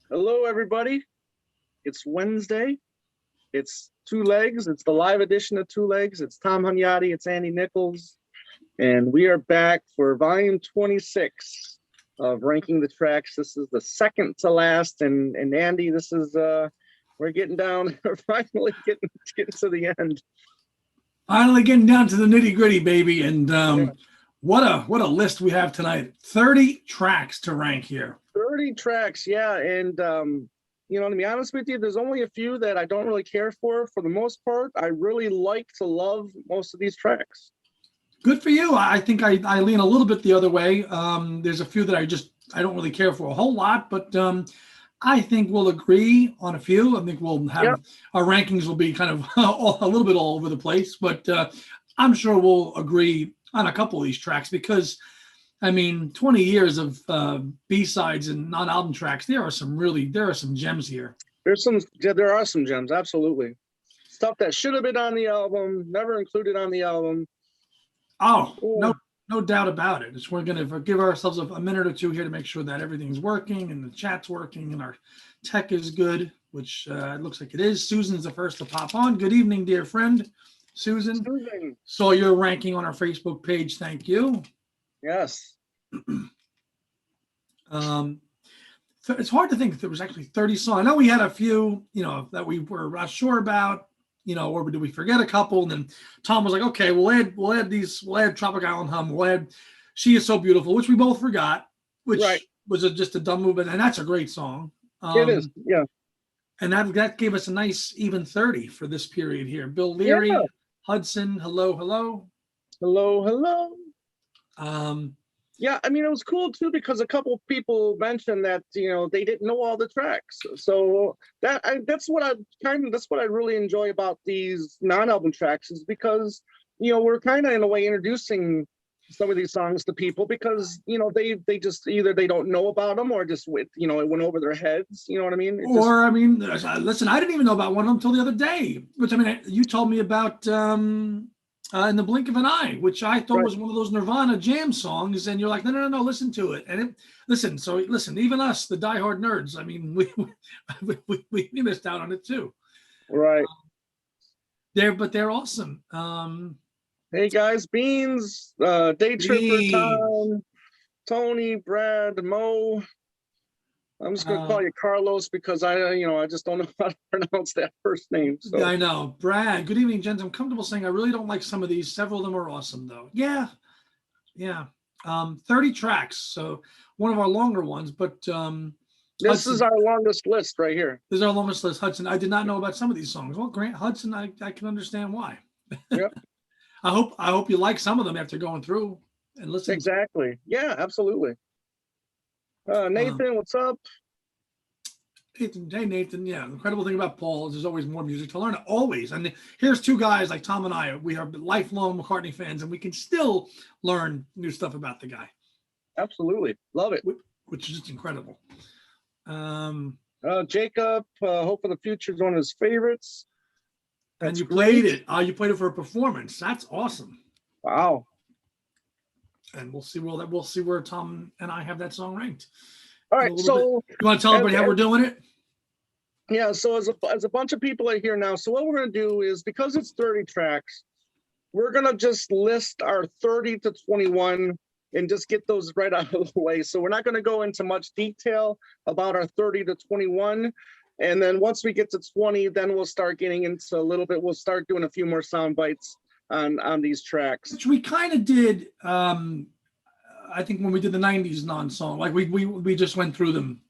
Hello, everybody. It's Wednesday. It's Two Legs. It's the live edition of Two Legs. It's Tom Hunyadi. It's Andy Nichols. And we are back for volume 26 of Ranking the Tracks. This is the second to last. And Andy, this is, we're getting down, we're finally getting to the end. Finally getting down to the nitty gritty, baby. And Yeah. what a list we have tonight. 30 tracks to rank here. 30 tracks, yeah. And, to be honest with you, there's only a few that I don't really care for. For the most part, I really like to love most of these tracks. Good for you. I think I lean a little bit the other way. There's a few that I don't really care for a whole lot, but I think we'll agree on a few. I think we'll have our rankings will be kind of a little bit all over the place, but I'm sure we'll agree on a couple of these tracks because 20 years of B-sides and non-album tracks, there are some gems here. There are some gems, absolutely. Stuff that should have been on the album, never included on the album. Oh, no doubt about it. We're going to give ourselves a minute or two here to make sure that everything's working and the chat's working and our tech is good, which it looks like it is. Susan's the first to pop on. Good evening, dear friend. Susan. Saw your ranking on our Facebook page. Thank you. Yes. It's hard to think if there was actually 30 songs. I know we had a few, that we were not sure about, or did we forget a couple? And then Tom was like, okay, we'll add Tropic Island Hum, we'll add She Is So Beautiful, which we both forgot, which was just a dumb movement, and that's a great song. It is, yeah. And that gave us a nice even 30 for this period here. Bill Leary, Hudson, hello. Yeah, it was cool too because a couple people mentioned that they didn't know all the tracks. So that's what I really enjoy about these non-album tracks is because we're kind of in a way introducing some of these songs to people because they just either they don't know about them or just it went over their heads. You know what I mean? Listen, I didn't even know about one of them until the other day. Which you told me about. In the Blink of an Eye, which I thought was one of those Nirvana jam songs, and you're like, no, listen to it. And listen, even us, the diehard nerds, we missed out on it too. Right. They're awesome. Hey guys, Beans, Day Tripper, Tom, Tony, Brad, Mo. I'm just going to call you Carlos because I just don't know how to pronounce that first name. So. I know. Brad, good evening, gents. I'm comfortable saying I really don't like some of these. Several of them are awesome, though. Yeah. 30 tracks. So one of our longer ones, but this is our longest list right here. This is our longest list, Hudson. I did not know about some of these songs. Well, Grant Hudson, I can understand why. Yep. I hope you like some of them after going through and listening. Exactly. Yeah, absolutely. Nathan, what's up? Nathan. Yeah, the incredible thing about Paul is there's always more music to learn. Always. And here's two guys like Tom and I. We are lifelong McCartney fans, and we can still learn new stuff about the guy. Absolutely. Love it. Which is just incredible. Jacob, Hope for the Future is one of his favorites. And you played it. You played it for a performance. That's awesome. Wow. And we'll see where Tom and I have that song ranked. All right, so you want to tell everybody how we're doing it? Yeah, so as a bunch of people are here now, so what we're going to do is because it's 30 tracks, we're going to just list our 30 to 21 and just get those right out of the way. So we're not going to go into much detail about our 30 to 21. And then once we get to 20, then we'll start getting into a little bit. We'll start doing a few more sound bites on these tracks, which we kind of did. I think when we did the 90s non-song, like we just went through them,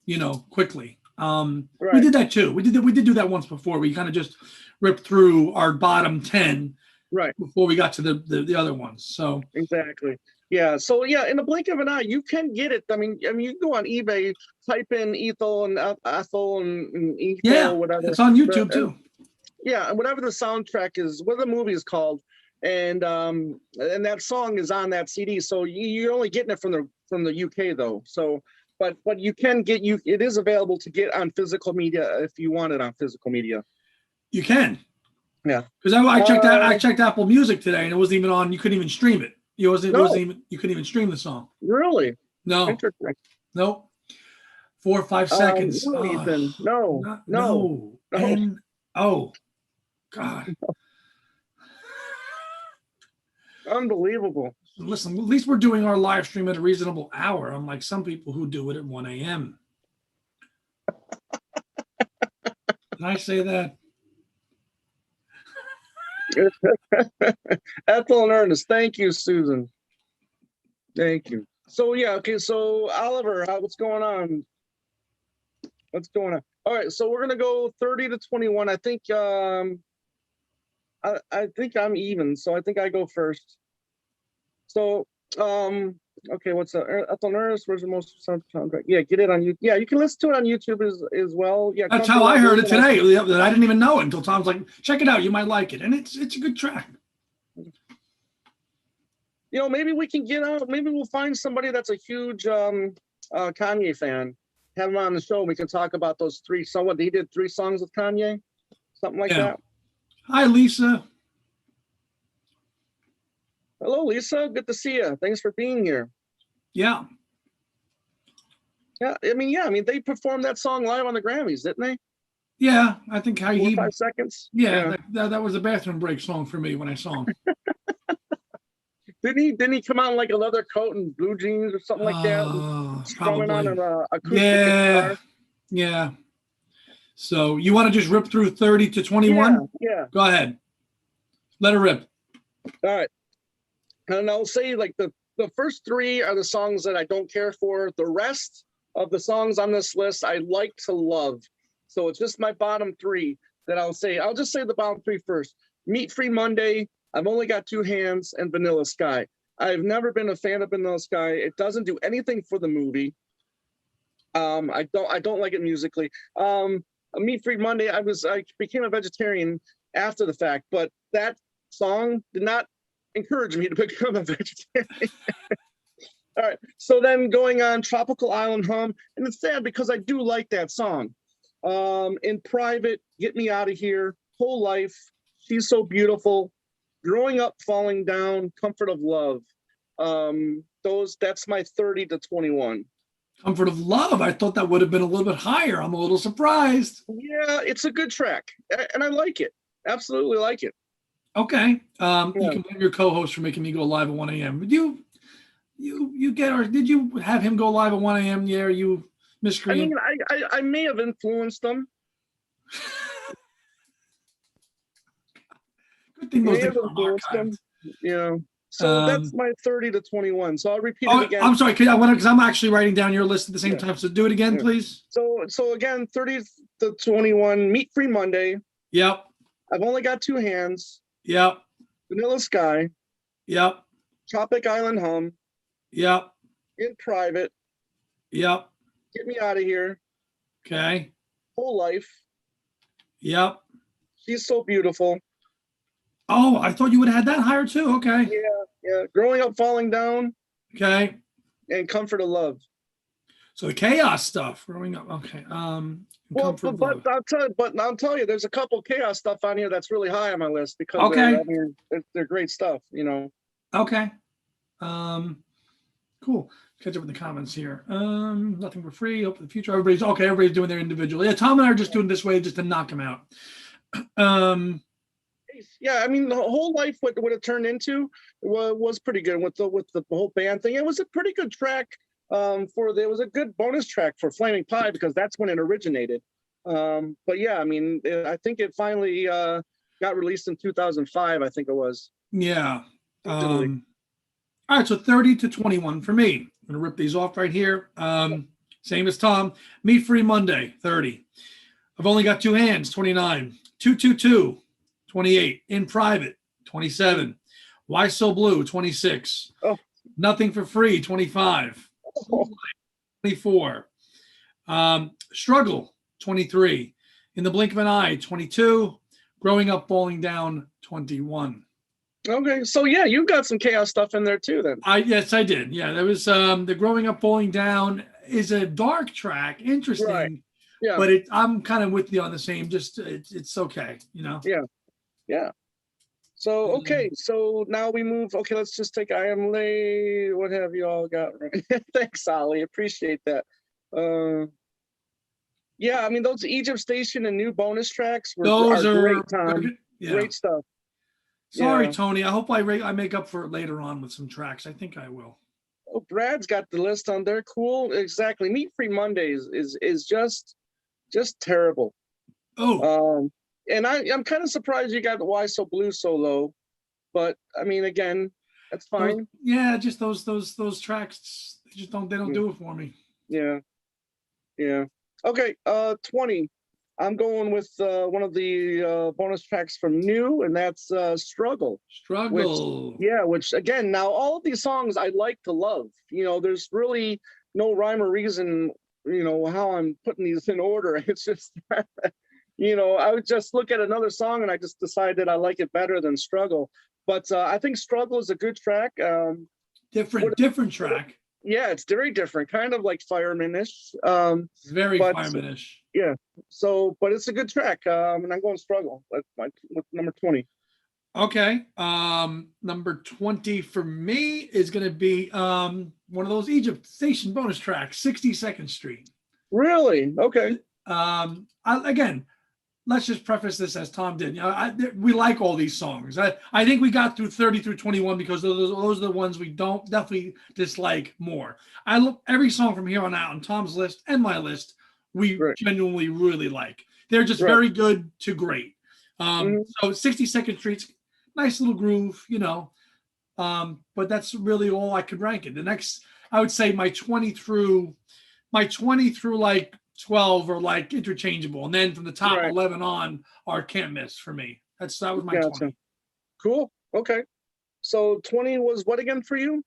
quickly. We did that too. We did do that once before. We kind of just ripped through our bottom 10 before we got to the other ones. So exactly. Yeah. So yeah, in the blink of an eye, you can get it. I mean, you can go on eBay, type in Ethel and Ethel and Ethel, whatever. It's on YouTube too. Yeah, and whatever the soundtrack is, what the movie is called. And that song is on that CD, so you're only getting it from the UK though. So, but you can get it is available to get on physical media if you want it on physical media. You can, yeah. Because I checked Apple Music today, and it wasn't even on. You couldn't even stream it. You couldn't even stream the song. Really? No. Interesting. Nope. 4 or 5 seconds. No, Ethan. No, No. And God. Unbelievable. Listen, at least we're doing our live stream at a reasonable hour, unlike some people who do it at 1 a.m. Did I say that? Ethel and Ernest. Thank you, Susan. Thank you. So yeah, okay. So Oliver, what's going on? What's going on? All right, so we're gonna go 30 to 21. I think I think I'm even, so I think I go first. So okay, what's up? Ethel and Ernest, where's the most soundtrack? Yeah, get it on YouTube. Yeah, you can listen to it on YouTube as well. Yeah, that's how I heard it today. I didn't even know it until Tom's like, check it out, you might like it. And it's a good track. You know, maybe we can get out, maybe we'll find somebody that's a huge Kanye fan, have him on the show. We can talk about those 3. Someone, he did 3 songs with Kanye, something like that. Hi, Lisa. Hello, Lisa. Good to see you. Thanks for being here. Yeah. Yeah, I mean, they performed that song live on the Grammys, didn't they? Yeah, I think 4 or 5 seconds. Yeah, that was a bathroom break song for me when I saw him. Didn't he come out in like a leather coat and blue jeans or something like that? Strumming on an acoustic guitar. Yeah. So you want to just rip through 30 to 21? Yeah. Go ahead. Let it rip. All right. And I'll say like the first 3 are the songs that I don't care for. The rest of the songs on this list I like to love. So it's just my bottom 3 that I'll say. I'll just say the bottom 3 first. Meat Free Monday, I've Only Got 2 Hands, and Vanilla Sky. I've never been a fan of Vanilla Sky. It doesn't do anything for the movie. I don't like it musically. Meat Free Monday, I became a vegetarian after the fact, but that song did not encourage me to become a vegetarian. All right, so then going on, Tropical Island Hum, and it's sad because I do like that song. In Private, Get Me Out of Here, Whole Life, She's So Beautiful, Growing Up, Falling Down, Comfort of Love. That's my 30 to 21. Comfort of Love. I thought that would have been a little bit higher. I'm a little surprised. Yeah, it's a good track, and I like it. Absolutely like it. Okay. You can blame your co-host for making me go live at 1 a.m. Did you have him go live at 1 a.m.? Yeah, you miscreant. I mean, I may have influenced them. Good thing those things are archived. So that's my 30 to 21. So I'll repeat it again. I'm sorry, because I'm actually writing down your list at the same time. So do it again, please. So again, 30 to 21, Meat Free Monday. Yep. I've Only Got 2 Hands. Yep. Vanilla Sky. Yep. Tropic Island Hum. Yep. In Private. Yep. Get Me Out of Here. Okay. Whole Life. Yep. She's So Beautiful. Oh, I thought you would have had that higher too. Okay. Yeah. Growing Up, Falling Down. Okay. And Comfort of Love. So the chaos stuff. Growing Up. Okay. But I'll tell you, there's a couple chaos stuff on here that's really high on my list because they're great stuff. Okay. Cool. Catch up with the comments here. Nothing for free. Hope for the future. Everybody's doing their individual. Yeah, Tom and I are just doing this way just to knock them out. Yeah, I mean, the Whole Life, what it turned into was pretty good with the whole band thing. It was a pretty good track. There was a good bonus track for Flaming Pie because that's when it originated. But yeah, I mean, I think it finally got released in 2005. I think it was. Yeah. All right, so 30 to 21 for me. I'm gonna rip these off right here. Same as Tom. Meat Free Monday, 30. I've Only Got 2 Hands, 29. 222, 28. In Private, 27. Why So Blue, 26. Nothing for Free, 25. 24. Struggle, 23. In the Blink of an Eye, 22. Growing Up, Falling Down, 21. Okay, so yeah, you've got some chaos stuff in there too then. Yes, I did. Yeah, there was the Growing Up, Falling Down is a dark track, interesting. Right. Yeah. But I'm kind of with you on the same, just it's okay, Yeah. So okay, so now we move. Okay, let's just take I Am Late. What have you all got right? Thanks, Ollie. Appreciate that. Yeah, I mean those Egypt Station and new bonus tracks Those are are great, Tom. yeah. Great stuff. Sorry, Yeah. Tony. I hope I make up for it later on with some tracks. I think I will. Oh, Brad's got the list on there. Cool. Exactly. Meat Free Mondays is just terrible. Oh, And I'm kind of surprised you got Why So Blue so low, but I mean, again, that's fine. yeah, just those tracks. They don't do it for me. Yeah. Yeah. Okay. 20. I'm going with one of the bonus tracks from New, and that's Struggle. Struggle. Which again, now all of these songs I like to love. There's really no rhyme or reason, how I'm putting these in order. It's just, I would just look at another song and I just decide that I like it better than Struggle. But I think Struggle is a good track. Different track. Yeah, it's very different, kind of like Fireman-ish. Very Fireman-ish. Yeah. So, but it's a good track. And I'm going Struggle with number 20. Okay. Number 20 for me is going to be one of those Egypt Station bonus tracks, 62nd Street. Really? Okay. Again, let's just preface this as Tom did. We like all these songs. I think we got through 30 through 21 because those are the ones we don't definitely dislike more. I look every song from here on out on Tom's list and my list, we genuinely really like. They're just very good to great. So 62nd Street's nice little groove, but that's really all I could rank it. The next, I would say my 20 through like 12 are like interchangeable, and then from the top 11 on are can't miss for me. That was my 20. Cool. Okay. So 20 was what again for you?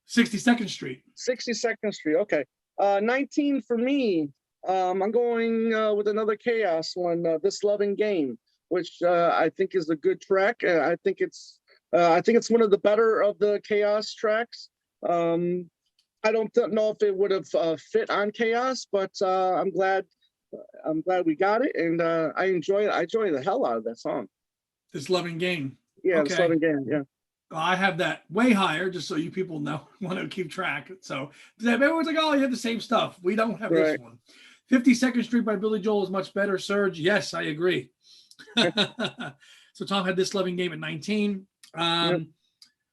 62nd Street. 62nd Street. Okay. 19 for me. I'm going with another Chaos one, This Loving Game, which I think is a good track. I think it's one of the better of the Chaos tracks. I don't know if it would have fit on Chaos, but I'm glad we got it, and I enjoy it. I enjoy the hell out of that song. This Loving Game. Yeah, okay. This Loving Game. Yeah. I have that way higher, just so you people know, want to keep track. So everyone's like, "Oh, you have the same stuff." We don't have this one. 52nd Street by Billy Joel is much better. Serge, yes, I agree. So Tom had This Loving Game at 19.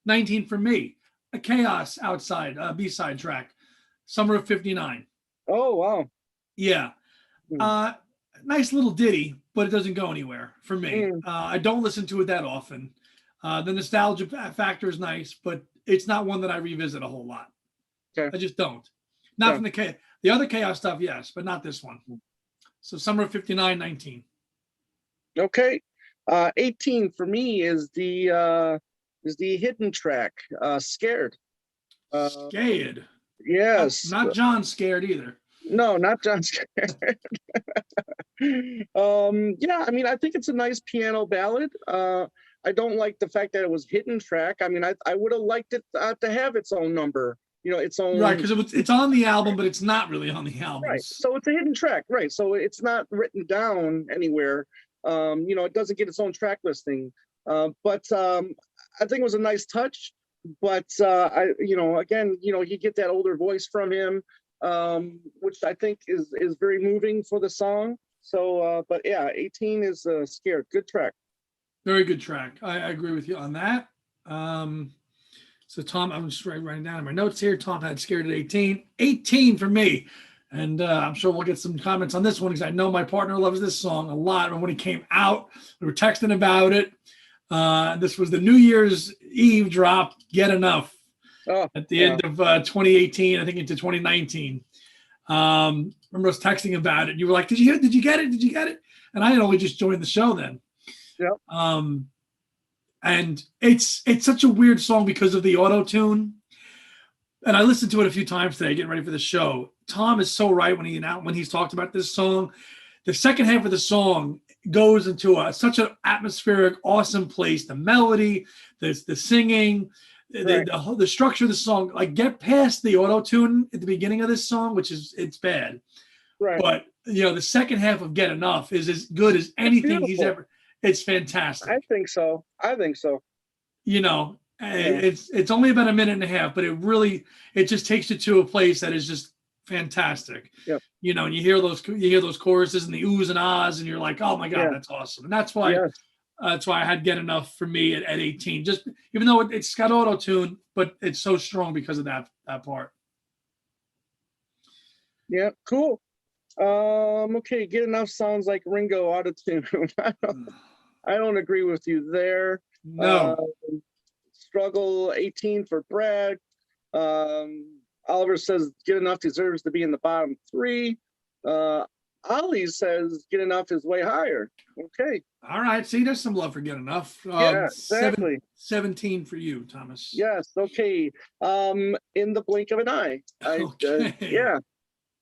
19 for me. A Chaos Outside, B-side track, Summer of 59. Oh, wow. Yeah. Nice little ditty, but it doesn't go anywhere for me. I don't listen to it that often. The nostalgia factor is nice, but it's not one that I revisit a whole lot. Okay. I just don't. Not from the other Chaos stuff, yes, but not this one. So Summer of 59, 19. Okay. 18 for me is the hidden track, Scared. Scared. Yes. Not John Scared either. No, not John Scared. I mean, I think it's a nice piano ballad. I don't like the fact that it was hidden track. I mean, I would have liked it to have its own number, its own. Right, because it's on the album, but it's not really on the album. Right, so it's a hidden track, right? So it's not written down anywhere. It doesn't get its own track listing. But I think it was a nice touch. But you get that older voice from him, which I think is very moving for the song. So, but yeah, 18 is Scared. Good track. Very good track. I agree with you on that. So Tom, I'm just writing down in my notes here. Tom had Scared at 18. 18 for me. And I'm sure we'll get some comments on this one because I know my partner loves this song a lot. And when it came out, we were texting about it. This was the New Year's Eve drop, Get Enough, at the end of 2018, I think into 2019. Remember us texting about it. You were like, did you get it? Did you get it? And I had only just joined the show then. Yeah. And it's such a weird song because of the auto-tune. And I listened to it a few times today, getting ready for the show. Tom is so right when he's talked about this song. The second half of the song goes into such an atmospheric, awesome place. The melody, the singing, the structure of the song. Like, get past the auto-tune at the beginning of this song, it's bad. Right. But the second half of Get Enough is as good as anything he's ever. It's fantastic. I think so. It's only about a minute and a half, but it just takes you to a place that is just fantastic. Yep. You know, and you hear those choruses and the oohs and ahs, and you're like, oh my God, that's awesome. And that's why I had Get Enough for me at 18. Just even though it's got auto tune, but it's so strong because of that part. Yeah, cool. Okay, Get Enough sounds like Ringo out of tune. I don't agree with you there. No. Struggle 18 for Brad. Oliver says Get Enough deserves to be in the bottom 3. Ollie says Get Enough is way higher. Okay. All right. See, there's some love for Get Enough. Yeah, exactly. 17 for you, Thomas. Yes. Okay. In the blink of an eye. Okay.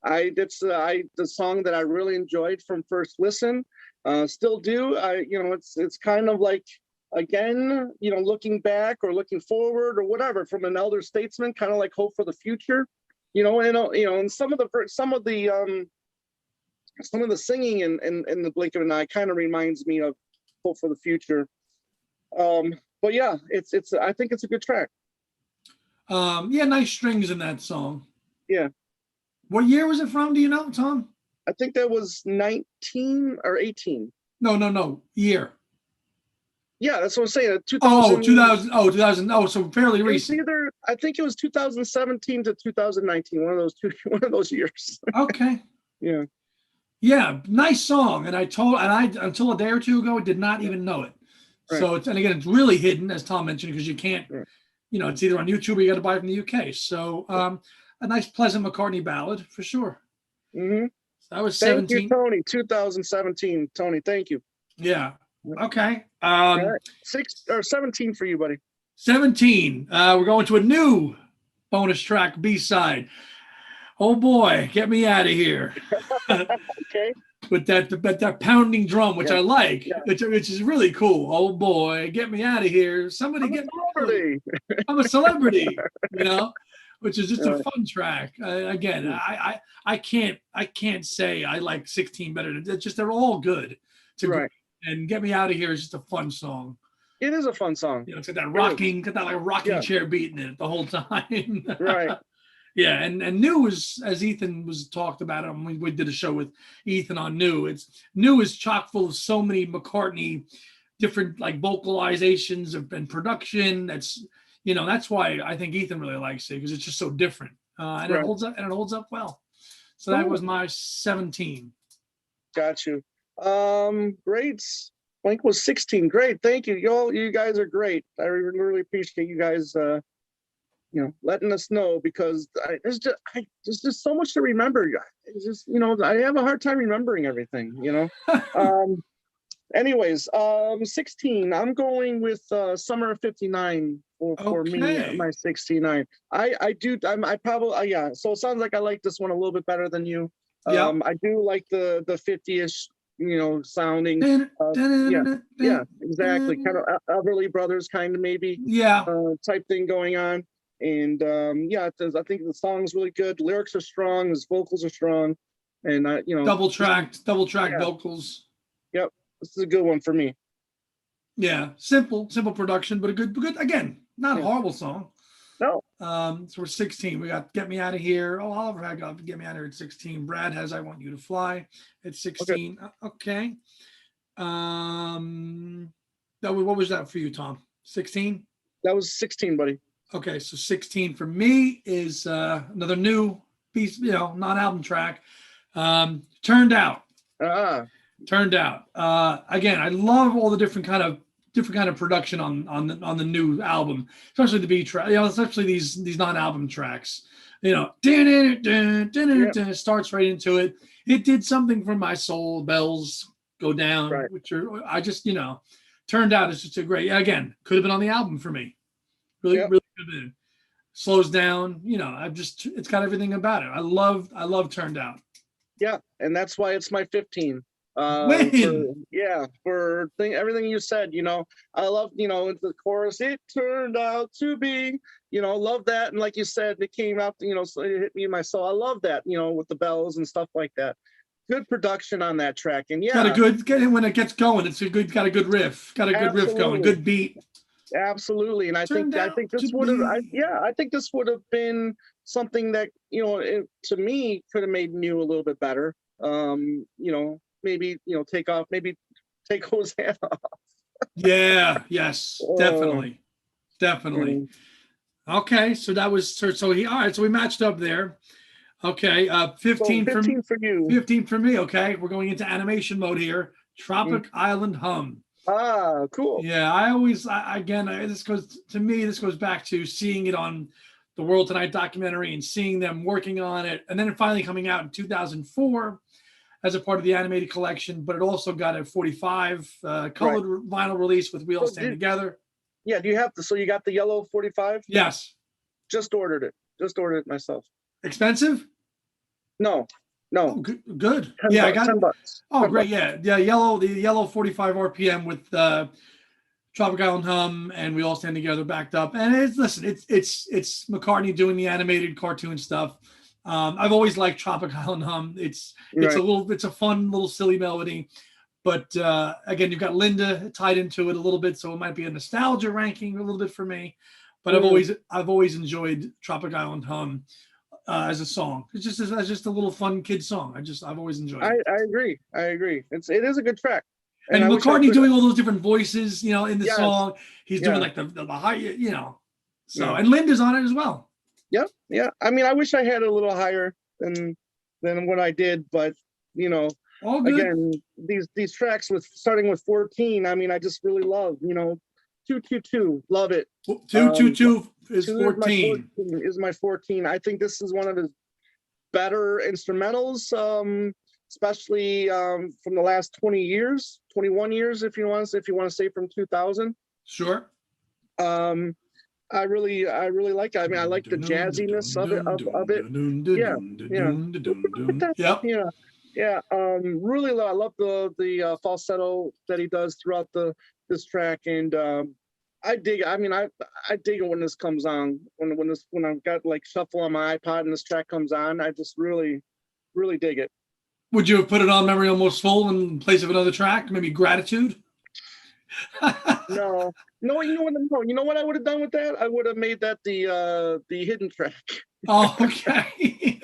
The song that I really enjoyed from first listen. Still do. It's kind of like, again, looking back or looking forward or whatever from an elder statesman, kind of like hope for the future, and some of the singing in the blink of an eye kind of reminds me of hope for the future. But yeah, I think it's a good track. Nice strings in that song. Yeah. What year was it from? Do you know, Tom? I think that was 19 or 18. No. Year. Yeah, that's what I'm saying. 2000. 2000. Oh, so fairly recent. I think it was 2017 to 2019. One of those years. Okay. Yeah. Yeah, nice song. And I until a day or two ago did not even know it. Right. So it's really hidden, as Tom mentioned, because you can't. Right. It's either on YouTube or you got to buy it from the UK. So a nice, pleasant McCartney ballad for sure. Mm-hmm. So that was 17. Thank you, Tony. 2017, Tony. Thank you. Yeah. Okay. 17 for you, buddy. 17. We're going to a new bonus track B-side. Oh boy, Get Me Out of Here. Okay. With that pounding drum, which I like, which is really cool. Oh boy, get me out of here! Somebody get me. I'm a celebrity, which is just a fun track. Again, I can't say I like 16 better. It's just they're all good. And Get Me Out of Here is just a fun song. It is a fun song. It's got that rocking chair beat in it the whole time. Right. Yeah, and New is, as Ethan was talked about, we did a show with Ethan on New. New is chock full of so many McCartney different like vocalizations and production. That's why I think Ethan really likes it, because it's just so different. And it holds up well. So that was my 17. Got you. Great. Blink was 16. Great. Thank you. You guys are great. I really appreciate you guys letting us know, because there's just so much to remember. It's just, I have a hard time remembering everything, Anyways, 16, I'm going with Summer of 59 for me, my 69. So it sounds like I like this one a little bit better than you. I do like the 50-ish, sounding. Yeah, exactly. Kind of Everly Brothers kind of maybe type thing going on. And I think the song's really good. Lyrics are strong, his vocals are strong, and double tracked vocals. Yep, this is a good one for me. Yeah, simple production, but a good again, not a horrible song. No. So we're 16. We got Get Me Out of Here. Oh, Oliver had got Get Me Out of Here at 16. Brad has I Want You to Fly at 16. Okay. What was that for you, Tom? 16? That was 16, buddy. Okay, so 16 for me is another new piece, non-album track. Turned Out. Turned Out. Again, I love all the different kind of production on the new album, especially the B track. Especially these non-album tracks. Starts right into it. It did something for my soul. Bells go down, right. Which are Turned Out is just a great. Again, could have been on the album for me. Really could have been. Slows down. It's got everything about it. I love Turned Out. Yeah, and that's why it's my 15. Everything you said, I love, the chorus, it turned out to be, love that. And like you said, it came out, so it hit me in my soul. I love that, with the bells and stuff like that. Good production on that track. And when it gets going, got a good riff going, good beat. Absolutely. And I think this would have been something that, to me could have made Mew a little bit better. Maybe, maybe take Hosanna off. Yeah, yes, definitely. Mm. Okay, so that was all right, so we matched up there. Okay, 15 So 15 for you. 15 for me. Okay, we're going into animation mode here. Tropic Island Hum. Ah, cool. Yeah, this goes back to seeing it on the World Tonight documentary and seeing them working on it, and then it finally coming out in 2004 as a part of the animated collection. But it also got a 45 colored vinyl release with We All Stand Together. Yeah, do you have so you got the yellow 45? Yes. Just ordered it myself. Expensive? No. Oh, good. Yeah, I got $10. Oh, great. Yeah. The yellow 45 RPM with Tropic Island Hum and We All Stand Together backed up. And it's McCartney doing the animated cartoon stuff. I've always liked Tropic Island Hum. It's a fun little silly melody. But again, you've got Linda tied into it a little bit, so it might be a nostalgia ranking a little bit for me. But I've always enjoyed Tropic Island Hum as a song. It's just a little fun kid song. I've always enjoyed it. I agree. It is a good track. And McCartney doing all those different voices, in the song. He's doing like the high, So and Linda's on it as well. Yep. Yeah. I mean, I wish I had a little higher than what I did, but all good. Again, these tracks starting with 14. I mean, I just really love, 222, love it. 222 is 14. Is my 14. I think this is one of his better instrumentals, especially from the last 21 years, if you want to say from 2000. Sure. I really like it. I mean, I like the jazziness of it. Yep. Yeah, really, I love the falsetto that he does throughout this track, and I dig it. I mean, I dig it when this comes on. When I've got like shuffle on my iPod and this track comes on, I just really dig it. Would you have put it on Memory Almost Full in place of another track? Maybe Gratitude? No. You know what I would have done with that? I would have made that the hidden track. Oh, okay.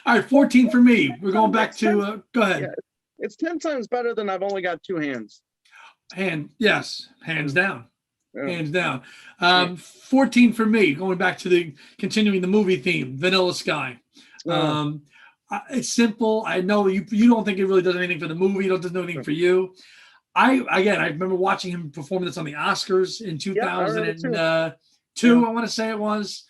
All right, 14 for me. We're going back to go ahead. Yeah, it's 10 times better than I've only got two hands. Yes, hands down. Yeah. Hands down. 14 for me, going back to continuing the movie theme, Vanilla Sky. Yeah. It's simple. I know you don't think it really does anything for the movie. It doesn't do anything for you. I remember watching him perform this on the Oscars in 2002. I want to say it was.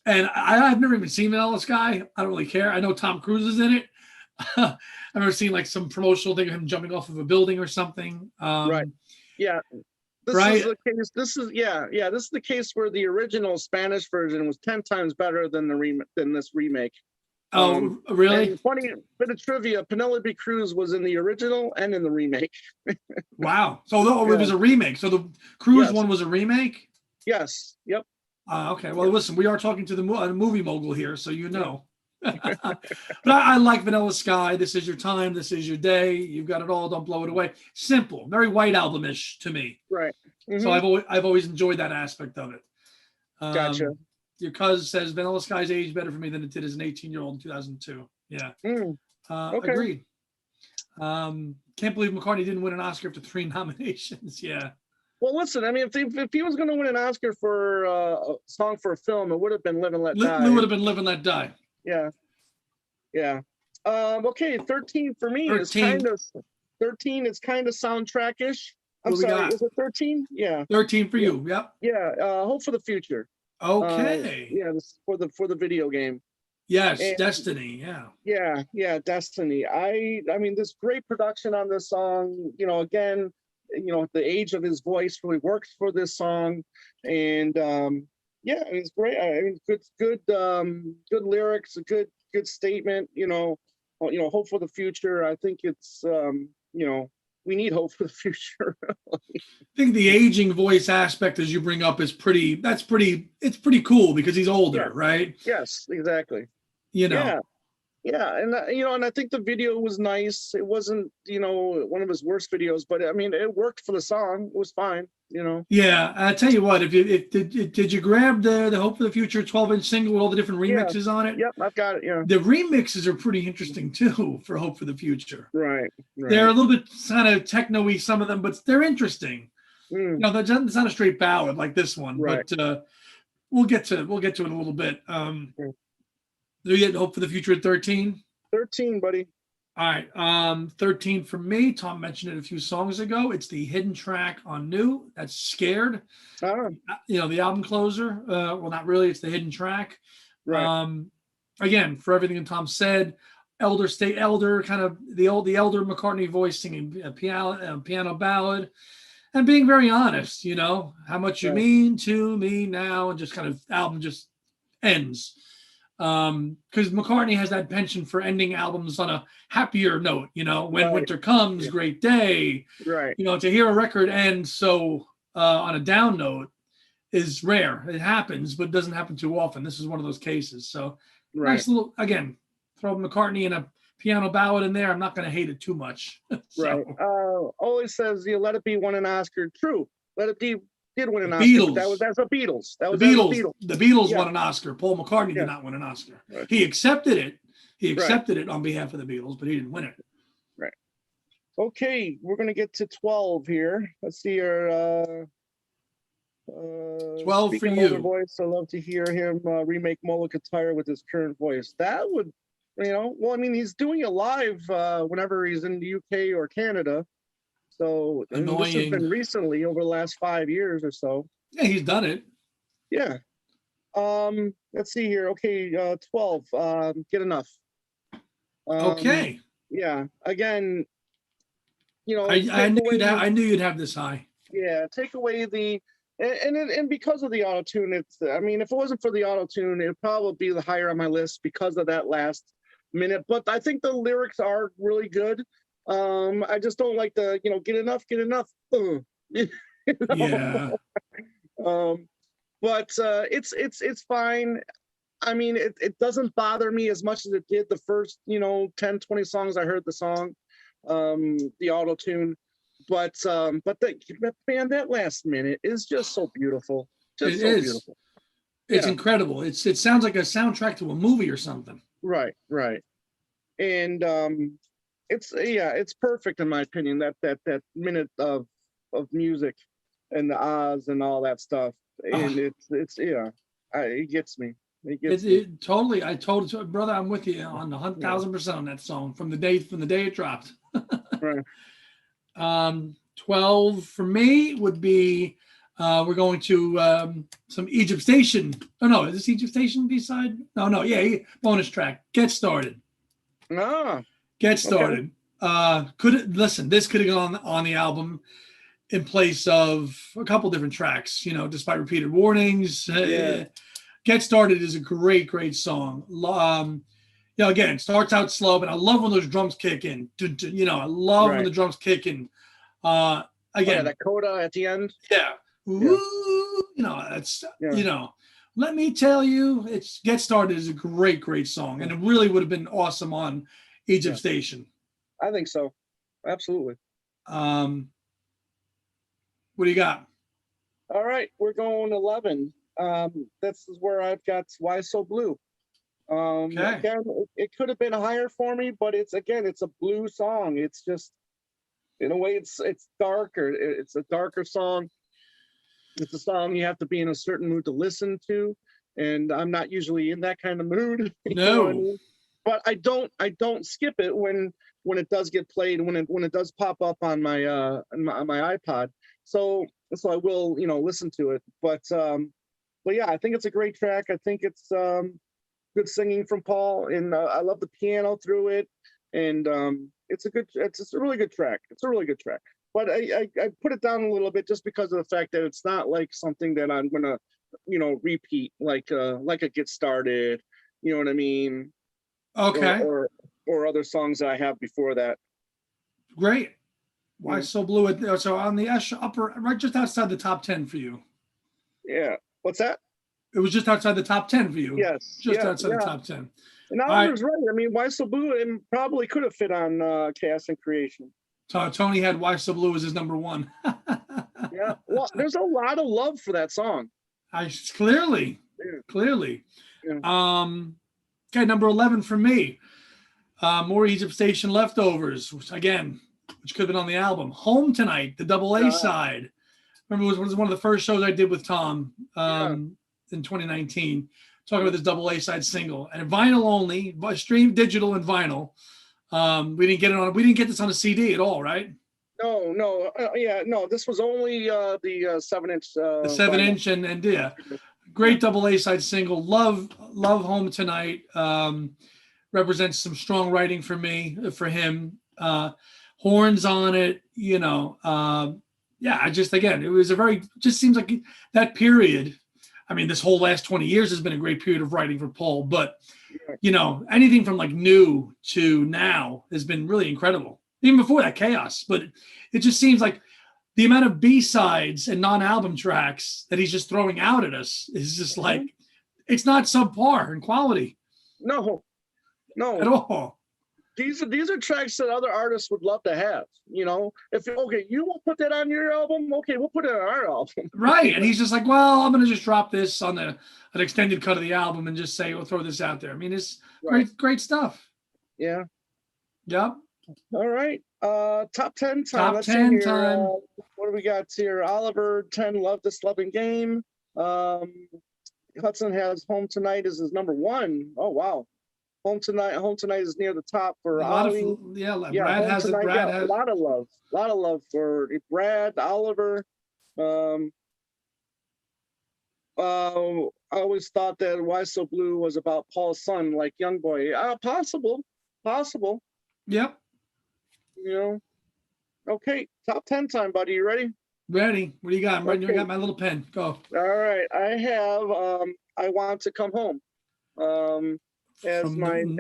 And I've never even seen Vanilla Sky. I don't really care. I know Tom Cruise is in it. I've never seen like some promotional thing of him jumping off of a building or something. Right. Yeah. This is the case. This is the case where the original Spanish version was 10 times better than this remake. Oh, really? Funny bit of trivia: Penelope Cruz was in the original and in the remake. Wow! So it was a remake. So the Cruz one was a remake. Yes. Yep. Okay. Well, listen, we are talking to the movie mogul here, so But I like Vanilla Sky. This is your time. This is your day. You've got it all. Don't blow it away. Simple, very White Album-ish to me. Right. Mm-hmm. So I've always enjoyed that aspect of it. Gotcha. Your cuz says Vanilla Sky's aged better for me than it did as an 18-year-old in 2002. Yeah. Okay. Agreed. Can't believe McCartney didn't win an Oscar after 3 nominations. Yeah. Well, listen, I mean, if he was going to win an Oscar for a song for a film, it would have been Live and Let Die. It would have been Live and Let Die. Yeah. Yeah. Okay, 13 for me is kind of 13. It's kind of soundtrack-ish. I'm sorry, is it 13? Yeah. 13 for you. Yep. Yeah. Hope for the Future. Okay. This for the video game. Yes, Destiny. Yeah. Yeah, Destiny. I mean, this great production on this song. Again, the age of his voice really works for this song, and it's great. I mean, good lyrics, a good statement. Hope for the future. I think it's we need hope for the future. I think the aging voice aspect, as you bring up, is pretty cool because he's older, right? Yes, exactly. Yeah. Yeah, and and I think the video was nice. It wasn't, one of his worst videos, but I mean, it worked for the song. It was fine. Yeah, I tell you what, if did you grab the Hope for the Future 12-inch single with all the different Yeah. remixes on it? Yep, I've got it. Yeah. The remixes are pretty interesting too for Hope for the Future. Right. They're a Right. little bit kind of techno-y, some of them, but they're interesting. Mm, It's not a straight ballad like this one, right. but we'll get to it in a little bit. Mm. Do you get Hope for the Future at 13? 13, buddy. All right. 13 for me. Tom mentioned it a few songs ago. It's the hidden track on New. That's Scared. Ah, The album closer. Well, not really. It's the hidden track. right. Again, for everything that Tom said, elder, kind of the elder McCartney voice singing a piano ballad, and being very honest. How much you Right. mean to me now, and just kind of album just ends. Because McCartney has that penchant for ending albums on a happier note. When Right. winter comes, Yeah. great day. Right. To hear a record end so on a down note is rare. It happens, but it doesn't happen too often. This is one of those cases. So Right. nice little, again, throw McCartney and a piano ballad in there. I'm not going to hate it too much. Right. Always says, Let It Be won an Oscar. True. Let It Be did win an Oscar. Beatles. But that's the Beatles. That The was Beatles. The Beatles Yeah. won an Oscar. Paul McCartney Yeah. did not win an Oscar. Right. He accepted it. He Right. accepted it on behalf of the Beatles, but he didn't win it. Right. Okay, we're gonna get to 12 here. Let's see your 12 for speaking of you. older voice. I love to hear him remake Molotov Tire with his current voice. That would, well, I mean, he's doing it live whenever he's in the UK or Canada. So and this has Annoying. been recently over the last 5 years or so. Yeah, he's done it. Yeah. Let's see here. Okay, 12. Get enough. Okay. Yeah. Again, I knew you'd have this high. Yeah, take away the and because of the auto tune, if it wasn't for the auto tune, it'd probably be higher on my list because of that last minute. But I think the lyrics are really good. I just don't like the get enough. Yeah. But it's fine. I mean, it doesn't bother me as much as it did the first 10, 20 songs I heard the song, the auto tune. But man, that last minute is just so beautiful. Just so beautiful. It's incredible. It sounds like a soundtrack to a movie or something. Right. And it's perfect in my opinion. That minute of music and the ahs and all that stuff. And it gets me. It gets me. Totally. I told you, brother, I'm with you on 1,000% on that song from the day it dropped. Right. 12 for me would be we're going to some Egypt Station. Oh no, is this Egypt Station B-side? No, yeah, bonus track. Get Started. Get Started. Okay. This could have gone on the album in place of a couple different tracks, despite repeated warnings. Get Started is a great song. Again, it starts out slow, but I love when those drums kick in. I love when the drums kick in. Again, that coda at the end. Yeah. Ooh, that's let me tell you, it's Get Started is a great song, and it really would have been awesome on Egypt Station. I think so. Absolutely. What do you got? All right, we're going 11. This is where I've got Why So Blue. Okay. Again, it could have been higher for me, but it's a blue song. It's just, in a way, it's darker. It's a darker song. It's a song you have to be in a certain mood to listen to, and I'm not usually in that kind of mood. No. But I don't skip it when it does get played, when it does pop up on my iPod. So I will listen to it. But yeah, I think it's a great track. I think it's good singing from Paul, and I love the piano through it, and it's a really good track. It's a really good track. But I put it down a little bit just because of the fact that it's not like something that I'm gonna repeat like a Get Started. You know what I mean? Okay. Or other songs that I have before that. Great. Why So Blue? So on the upper, right just outside the top 10 for you. Yeah. What's that? It was just outside the top 10 for you. Yes. Just yeah, outside the yeah. top 10. And Oliver's right. I mean, Why So Blue and probably could have fit on Chaos and Creation. Tony had Why So Blue as his number one. Yeah. Well, there's a lot of love for that song. Clearly. Yeah. Okay, number 11 for me. More Egypt Station Leftovers, which could have been on the album. Home Tonight, the double A side. Remember, it was one of the first shows I did with Tom in 2019, talking about this double A side single. And vinyl only, stream digital and vinyl. We didn't get this on a CD at all, right? No. No. This was only the 7-inch. The 7-inch and yeah. Great double A side single. Love Home Tonight. Represents some strong writing for him. Horns on it, it just seems like that period. I mean, this whole last 20 years has been a great period of writing for Paul, but anything from like new to now has been really incredible. Even before that, Chaos, but it just seems like the amount of B-sides and non-album tracks that he's just throwing out at us is just like, it's not subpar in quality. No, at all. These are tracks that other artists would love to have. If you won't put that on your album, okay, we'll put it on our album. Right, and he's just like, well, I'm gonna just drop this on an extended cut of the album and just say we'll throw this out there. I mean, it's great stuff. Yeah. Yep. All right. Top 10 time. Top 10 time. What do we got here? Oliver 10, Love This Loving Game. Hudson has Home Tonight as his number 1. Oh wow. Home Tonight is near the top for Ollie. Brad has it. Brad has a lot of love for Brad, Oliver. I always thought that Why So Blue was about Paul's son, like Young Boy. Possible. Yep. Okay, top 10 time, buddy. You ready? Ready. What do you got? I got my little pen. Go. All right. I have I Want to Come Home. As to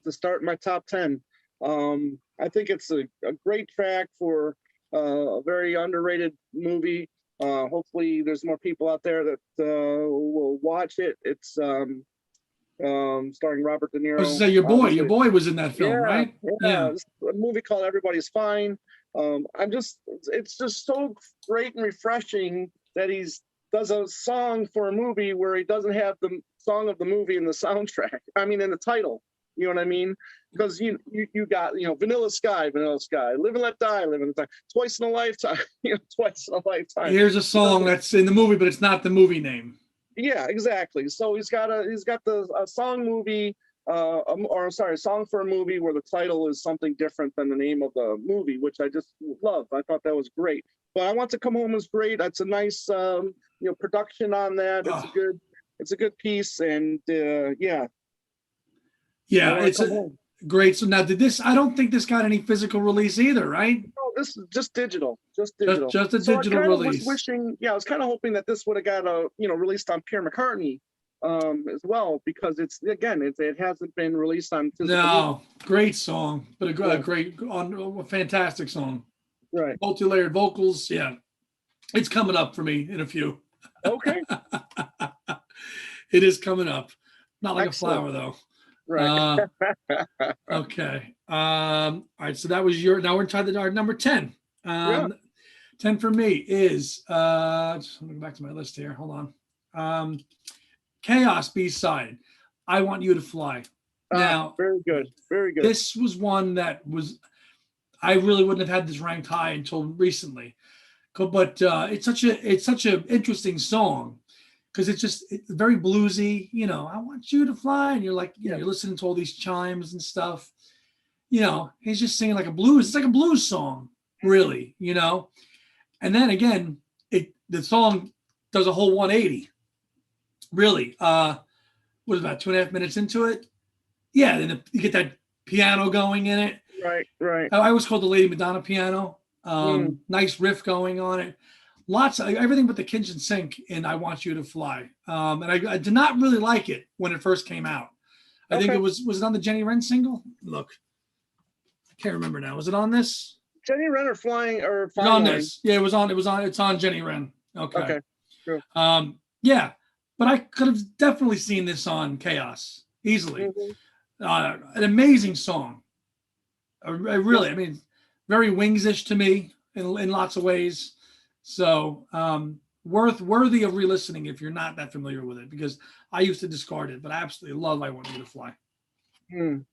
start my top 10. I think it's a great track for a very underrated movie. Hopefully there's more people out there that will watch it. It's starring Robert De Niro. I was to say your boy was in that film, right? Yeah. It's a movie called Everybody's Fine. It's just so great and refreshing that does a song for a movie where he doesn't have the song of the movie in the soundtrack. I mean, in the title. You know what I mean? Because you got Vanilla Sky, Live and Let Die, Live and Let Die, Twice in a Lifetime, Twice in a Lifetime. Here's a song that's in the movie, but it's not the movie name. Yeah, exactly. So he's got a song movie, a song for a movie where the title is something different than the name of the movie, which I just love. I thought that was great. But I Want to Come Home is great. That's a nice production on that. It's a good piece, and yeah, it's great. So now, I don't think this got any physical release either, right? No, this is just digital. Just a digital release. I was kind of hoping that this would have got released on Pierre McCartney as well, because it hasn't been released on physical. No, great song, but a fantastic song. Right. Multi-layered vocals. Yeah. It's coming up for me in a few. Okay. It is coming up. Not like Excellent. A flower though. Right. Okay. All right. So that was now we're inside our number 10. 10 for me is just let me go back to my list here. Hold on. Chaos B-side. I Want You to Fly. Now, very good. This was one that I really wouldn't have had this ranked high until recently, but it's such an interesting song because it's very bluesy. I want you to fly, and you're like, you're listening to all these chimes and stuff. He's just singing like a blues. It's like a blues song, really. And then again, the song does a whole 180. Really, what is about 2.5 minutes into it? Yeah, then you get that piano going in it. Right. I always call it the Lady Madonna piano. Nice riff going on it. Lots of everything but the kitchen sink in I Want You to Fly. And I did not really like it when it first came out. I think it was it on the Jenny Wren single? Look, I can't remember now. Was it on this? Jenny Wren or Flying or Fine on this? Yeah, it's on Jenny Wren. Okay. Sure. Yeah. but I could have definitely seen this on Chaos easily. Mhm. An amazing song. I mean, very Wings-ish to me in lots of ways. So worthy of re-listening if you're not that familiar with it, because I used to discard it, but I absolutely love I Want You to Fly. Mm.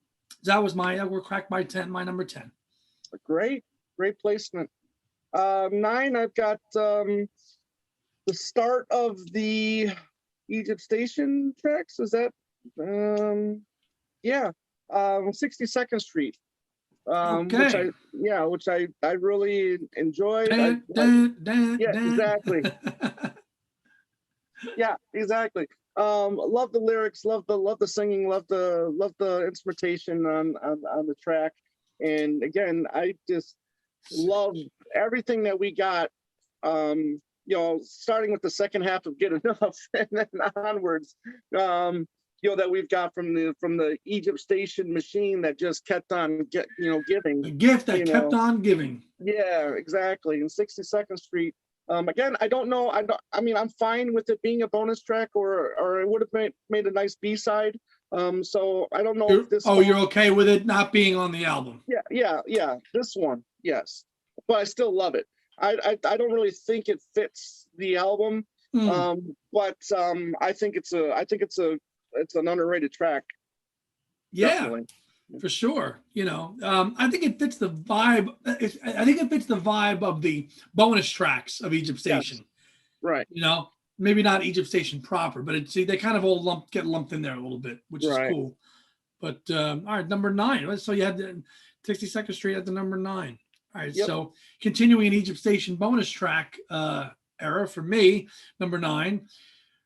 That will crack my number 10. Great placement. 9, I've got the start of the Egypt Station tracks. Is that yeah, 62nd Street. Okay. Which I really enjoyed. Yeah, exactly. Yeah, exactly. Love the lyrics, love the singing, love the instrumentation on the track. And again, I just love everything that we got. Starting with the second half of Get Enough and then onwards. That we've got from the Egypt Station machine that just kept on giving. The gift that kept on giving. Yeah, exactly. And 62nd Street. Again, I don't know. I mean, I'm fine with it being a bonus track, or it would have made a nice B-side. So I don't know if this. Oh, you're okay with it not being on the album? Yeah. This one, yes, but I still love it. I don't really think it fits the album, but I think it's an underrated track. Yeah. Definitely. For sure. I think it fits the vibe. I think it fits the vibe of the bonus tracks of Egypt Station. Yes. Right. Maybe not Egypt Station proper, but they kind of all get lumped in there a little bit, which is cool. But all right, number 9. So you had the 62nd Street at the number 9. All right. Yep. So continuing in Egypt Station bonus track era for me, number 9.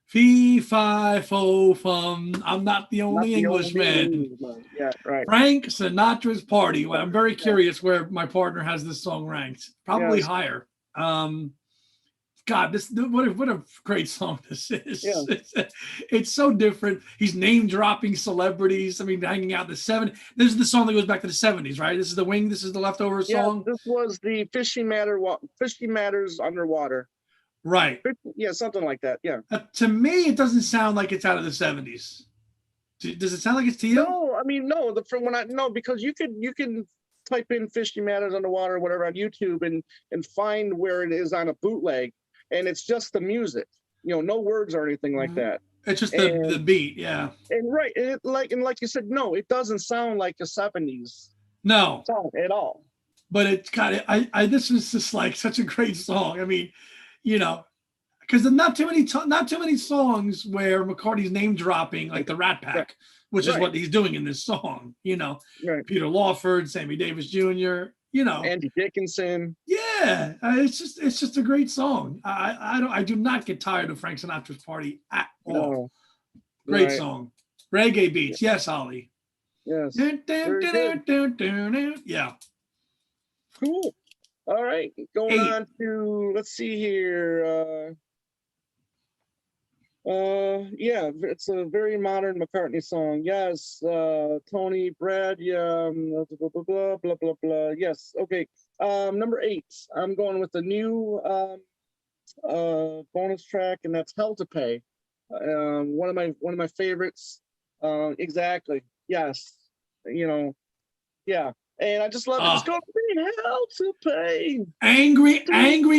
Fee, fi, fo, fum. I'm not the only Englishman. Yeah, right. Frank Sinatra's Party. Well, I'm very curious where my partner has this song ranked. Probably higher. God, what a great song this is. Yeah. It's so different. He's name dropping celebrities. I mean, hanging out in the 70s. This is the song that goes back to the 70s, right? This is the Wing. This is the Leftover song. This was the Fishy Matters Underwater. Right. Yeah, something like that. Yeah. To me, it doesn't sound like it's out of the 70s. Does it sound like it's to you? No, I mean, no. Because you can type in Fishy Matters Underwater or whatever on YouTube and find where it is on a bootleg, and it's just the music. No words or anything like that. It's just the beat, yeah. And right, and like you said, no, it doesn't sound like a 70s. No, song at all. But it's got it. This is just like such a great song. I mean, because there's not too many songs where McCartney's name dropping like the Rat Pack, which is what he's doing in this song. Peter Lawford, Sammy Davis Jr. Andy Dickinson. Yeah, it's just a great song. I do not get tired of Frank Sinatra's Party at all. No. Great song, reggae beats. Yes, Ollie. Yes. Yeah. Cool. All right, going 8. On to, let's see here. It's a very modern McCartney song. Yes, Tony, Brad, blah, blah, blah, blah, blah. Yes, okay. Number 8, I'm going with the new bonus track, and that's Hell to Pay. One of my favorites. Exactly. Yes. Yeah. And I just love it. It's going to be hell to pay. Angry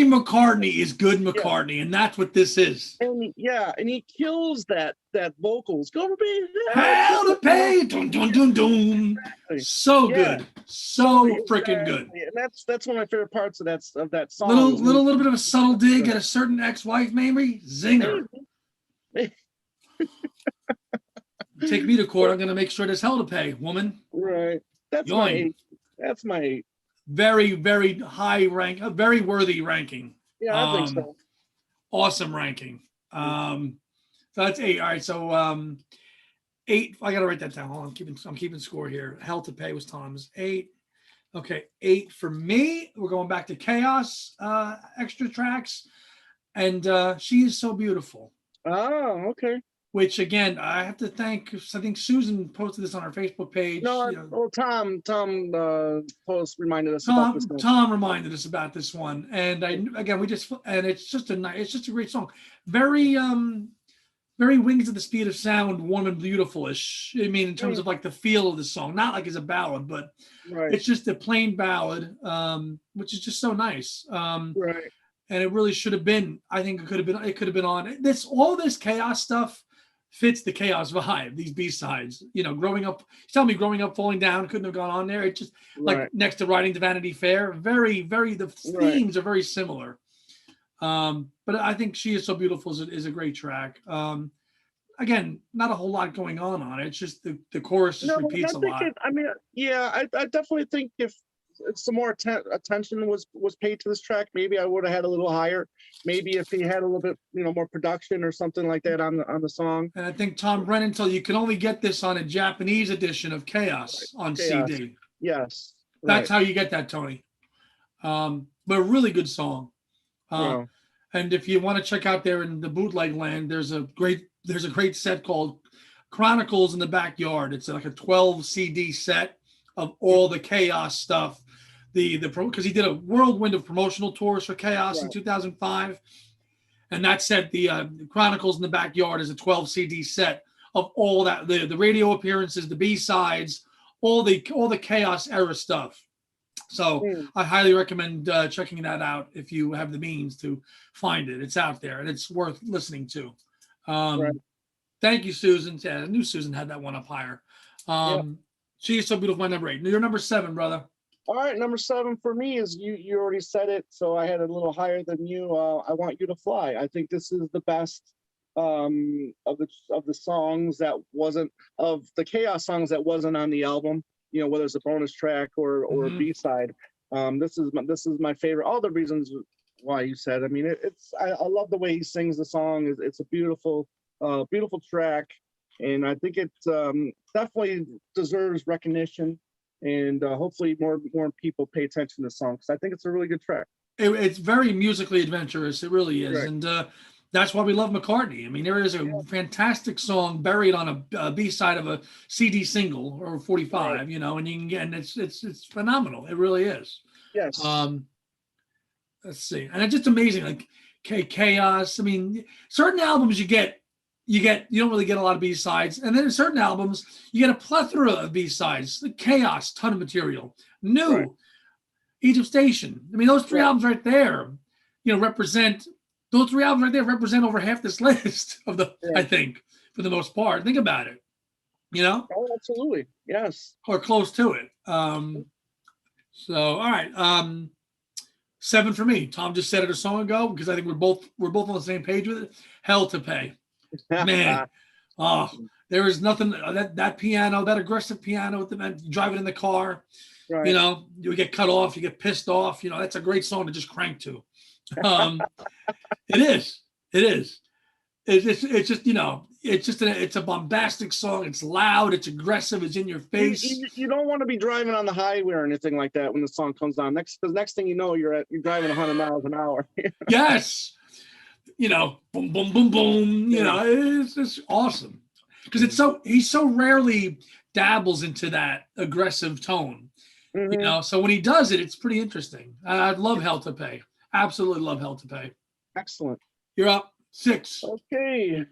McCartney is good McCartney, and that's what this is. And he kills that vocal. It's going to be hell to pay. Dun, dun, dun, dun. So good, so freaking good. And that's one of my favorite parts of that song. Little bit of a subtle dig at a certain ex-wife, maybe zinger. Take me to court. I'm going to make sure there's hell to pay, woman. Right. That's my 8. That's my 8. Very, very high rank, a very worthy ranking. Yeah, I think so. Awesome ranking. So that's 8. All right, so 8. I gotta write that down. Hold on, I'm keeping score here. Hell to Pay was Tom's 8. Okay, 8 for me. We're going back to Chaos extra tracks, and She Is So Beautiful. Oh, okay. Which again, I have to thank. I think Susan posted this on our Facebook page. No, Tom reminded us. Tom reminded us about this one, and it's just a great song. Very very Wings at the Speed of Sound, Warm and Beautiful-ish. I mean, in terms of like the feel of the song, not like it's a ballad, but Right. it's just a plain ballad, which is just so nice. Right. And it really should have been. I think it could have been on this. All this chaos stuff fits the chaos vibe. These B-sides, you know, growing up. Tell me, growing up, falling down couldn't have gone on there. It just like next to Riding to Vanity Fair. Very, very. The themes are very similar. But I think She Is So Beautiful is a great track. Again, not a whole lot going on it. It's just the chorus just repeats a lot. I definitely think if some more attention was paid to this track, maybe I would have had a little higher. Maybe if he had a little bit, more production or something like that on the song. And I think Tom Brennan told you can only get this on a Japanese edition of Chaos on CD. Yes, that's how you get that, Tony. But a really good song. And if you want to check out there in the bootleg land, there's a great set called Chronicles in the Backyard. It's like a 12 CD set of all the Chaos stuff. Because he did a whirlwind of promotional tours for Chaos in 2005, and that set, the Chronicles in the Backyard, is a 12 CD set of all that, the radio appearances, the B-sides, all the Chaos era stuff. So I highly recommend checking that out if you have the means to find it. It's out there and it's worth listening to. Thank you, Susan. Yeah, I knew Susan had that one up higher. She Is So Beautiful, my number 8. You're number 7, brother. All right, number 7 for me is you already said it, so I had a little higher than you. I Want You to Fly. I think this is the best of the songs that wasn't, of the Chaos songs that wasn't on the album. Whether it's a bonus track or a B-side. This is my favorite. All the reasons why you said. I mean, I love the way he sings the song. It's a beautiful track, and I think it definitely deserves recognition. And hopefully more people pay attention to the song, because I think it's a really good track. It's very musically adventurous. It really is. And that's why we love McCartney. I mean, there is a fantastic song buried on a B-side of a CD single or 45, and you can get, and it's phenomenal. It really is. Yes. Let's see. And it's just amazing. Like Chaos. I mean, certain albums you don't really get a lot of B-sides. And then in certain albums, you get a plethora of B-sides. The Chaos, ton of material. New, Egypt Station. I mean, those three albums right there, represent over half this list of I think, for the most part. Think about it. Oh, absolutely. Yes. Or close to it. So, all right. 7 for me. Tom just said it a song ago, because I think we're both on the same page with it. Hell to Pay. Man, there is nothing that piano, that aggressive piano with the man driving in the car. You get cut off, you get pissed off. That's a great song to just crank to. It is. It's just it's a bombastic song. It's loud. It's aggressive. It's in your face. You don't want to be driving on the highway or anything like that when the song comes on. Because next thing you know, you're driving 100 miles an hour. Yes. Boom, boom, boom, boom. It's just awesome, because he so rarely dabbles into that aggressive tone. So when he does it, it's pretty interesting. I love Hell to Pay. Absolutely love Hell to Pay. Excellent. You're up. 6. Okay.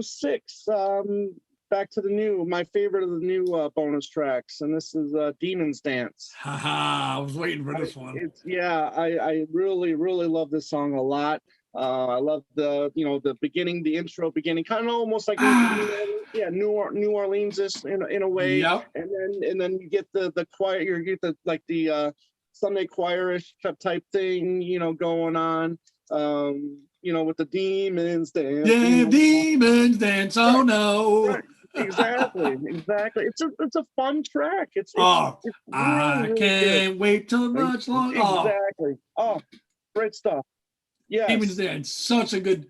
6. Back to my favorite of the new bonus tracks, and this is Demon's Dance. I was waiting for this one. I really, really love this song a lot. I love the beginning, the intro beginning, kind of almost like New Orleans-ish in a way. Yep. And then you get the choir, you get the Sunday choirish type thing, going on. With the demons dance. Yeah, demons dance. Oh no. Right. Exactly. It's a fun track. It's I really can't wait till much longer. Exactly. Oh, great stuff. Yeah. Demons Dance, such a good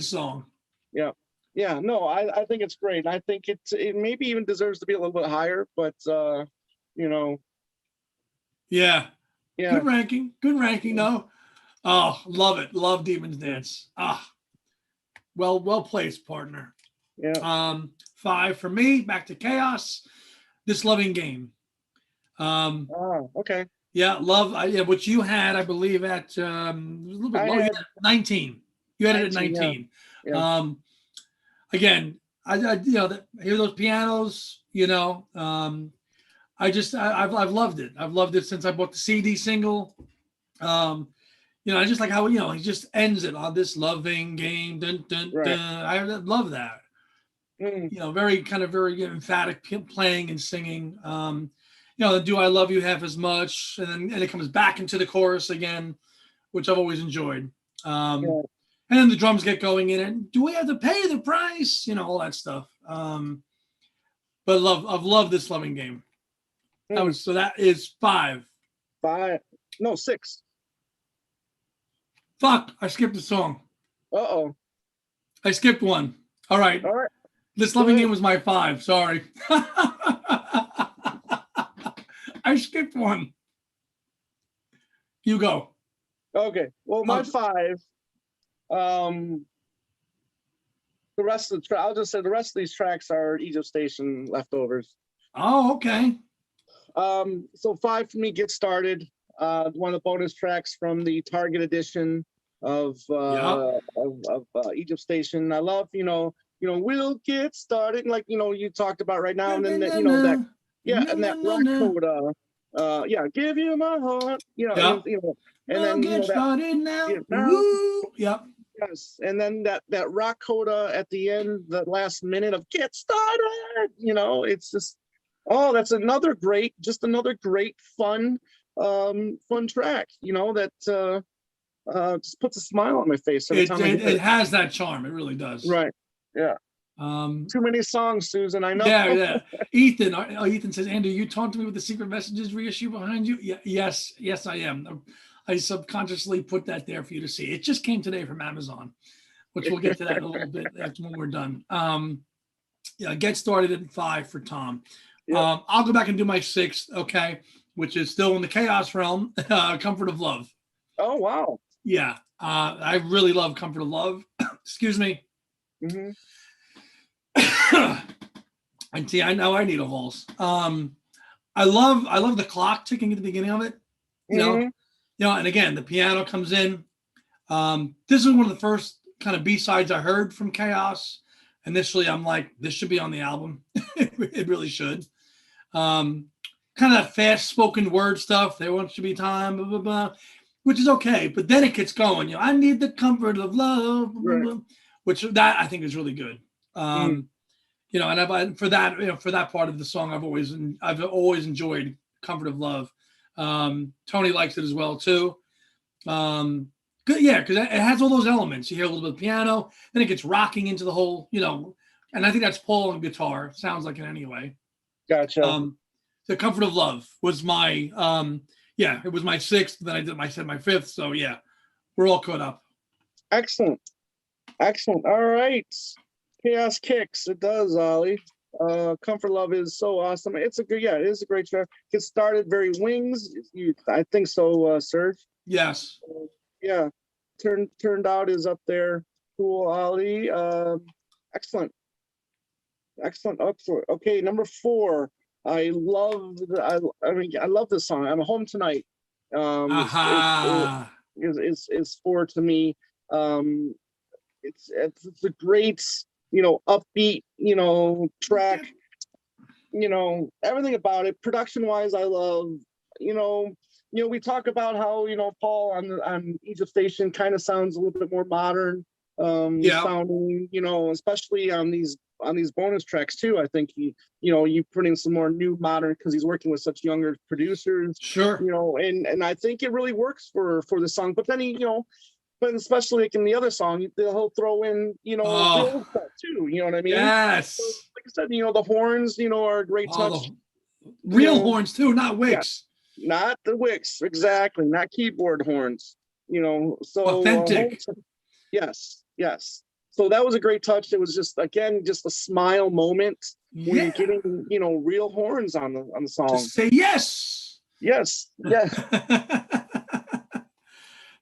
song. Yeah. No, I think it's great. I think it maybe even deserves to be a little bit higher, but Yeah. Good ranking. No. Oh, love it. Love Demons Dance. Well placed, partner. Yeah. 5 for me. Back to Chaos. This Loving Game. Okay. Yeah, love. Which you had, I believe, at a little bit lower. 19. You had it at 19. Yeah. again, hear those pianos, I've loved it. I've loved it since I bought the CD single. I just like how, he just ends it on this loving game. Dun, dun, Right. dun. I love that. Mm. Very emphatic playing and singing. The Do I Love You Half as Much? And it comes back into the chorus again, which I've always enjoyed. Yeah. And then the drums get going in it. Do we have to pay the price? All that stuff. But I've loved this loving game. So that is 5. 5. No, 6. Fuck, I skipped a song. Uh-oh. I skipped one. All right. This loving game was my 5. Sorry. I skipped one. You go. Okay. Well, my 5. The rest of the I'll just say the rest of these tracks are Egypt Station leftovers. Oh, okay. So 5 for me, Get Started. One of the bonus tracks from the Target edition of Egypt Station. I love, we'll get started, like you talked about right now, and then that, and that rock coda, give you my heart, and then get started now. Yep. Yes, and then that rock coda at the end, the last minute of Get Started, it's just, that's another great fun track, that just puts a smile on my face every time. It has that charm. It really does. Right. Yeah. Too many songs, Susan. I know. Yeah. Ethan says, Andrew, you talked to me with the Secret Messages reissue behind you. Yes, I am. I subconsciously put that there for you to see. It just came today from Amazon, which we'll get to that in a little bit after when we're done. Get Started at 5 for Tom. Yep. I'll go back and do my 6th, okay, which is still in the chaos realm, Comfort of Love. Oh, wow. Yeah. I really love Comfort of Love. Excuse me. Mm-hmm. And see, I know I need a Halls. I love the clock ticking at the beginning of it. And again, the piano comes in. This is one of the first kind of B-sides I heard from Chaos. Initially, I'm like, this should be on the album. It really should. Kind of that fast spoken word stuff. There wants to be time, blah, blah, blah, which is okay. But then it gets going. I need the comfort of love, blah, blah, blah, which that I think is really good. And for that part of the song, I've always enjoyed Comfort of Love. Tony likes it as well too. Good, yeah, because it has all those elements. You hear a little bit of piano, then it gets rocking into the whole, and I think that's Paul on guitar. Sounds like it anyway. Gotcha. The Comfort of Love was my, it was my 6th. Then I said my 5th. So yeah, we're all caught up. Excellent. All right. Chaos kicks. It does, Ollie. Comfort Love is so awesome. It is a great track. Get Started, very Wings. I think so, Serge. Yes. Yeah. Turned Out is up there. Cool, Ollie. Excellent. Okay, number 4. I love this song. I'm Home Tonight. Is 4 to me. It's a great, upbeat, track. Everything about it. Production wise, I love. We talk about how Paul on Egypt Station kind of sounds a little bit more modern. Sounding. Especially on these bonus tracks too. I think you put in some more new modern because he's working with such younger producers. Sure. And I think it really works for the song. But then but especially like in the other song, he'll throw in the old stuff too. You know what I mean? Yes. So, like I said, the horns, are a great touch. Real horns too, not wicks. Yeah, not the wicks, exactly. Not keyboard horns. So authentic. Yes. So that was a great touch. It was just a smile moment when you're getting, real horns on the song. Just say yes. Yes.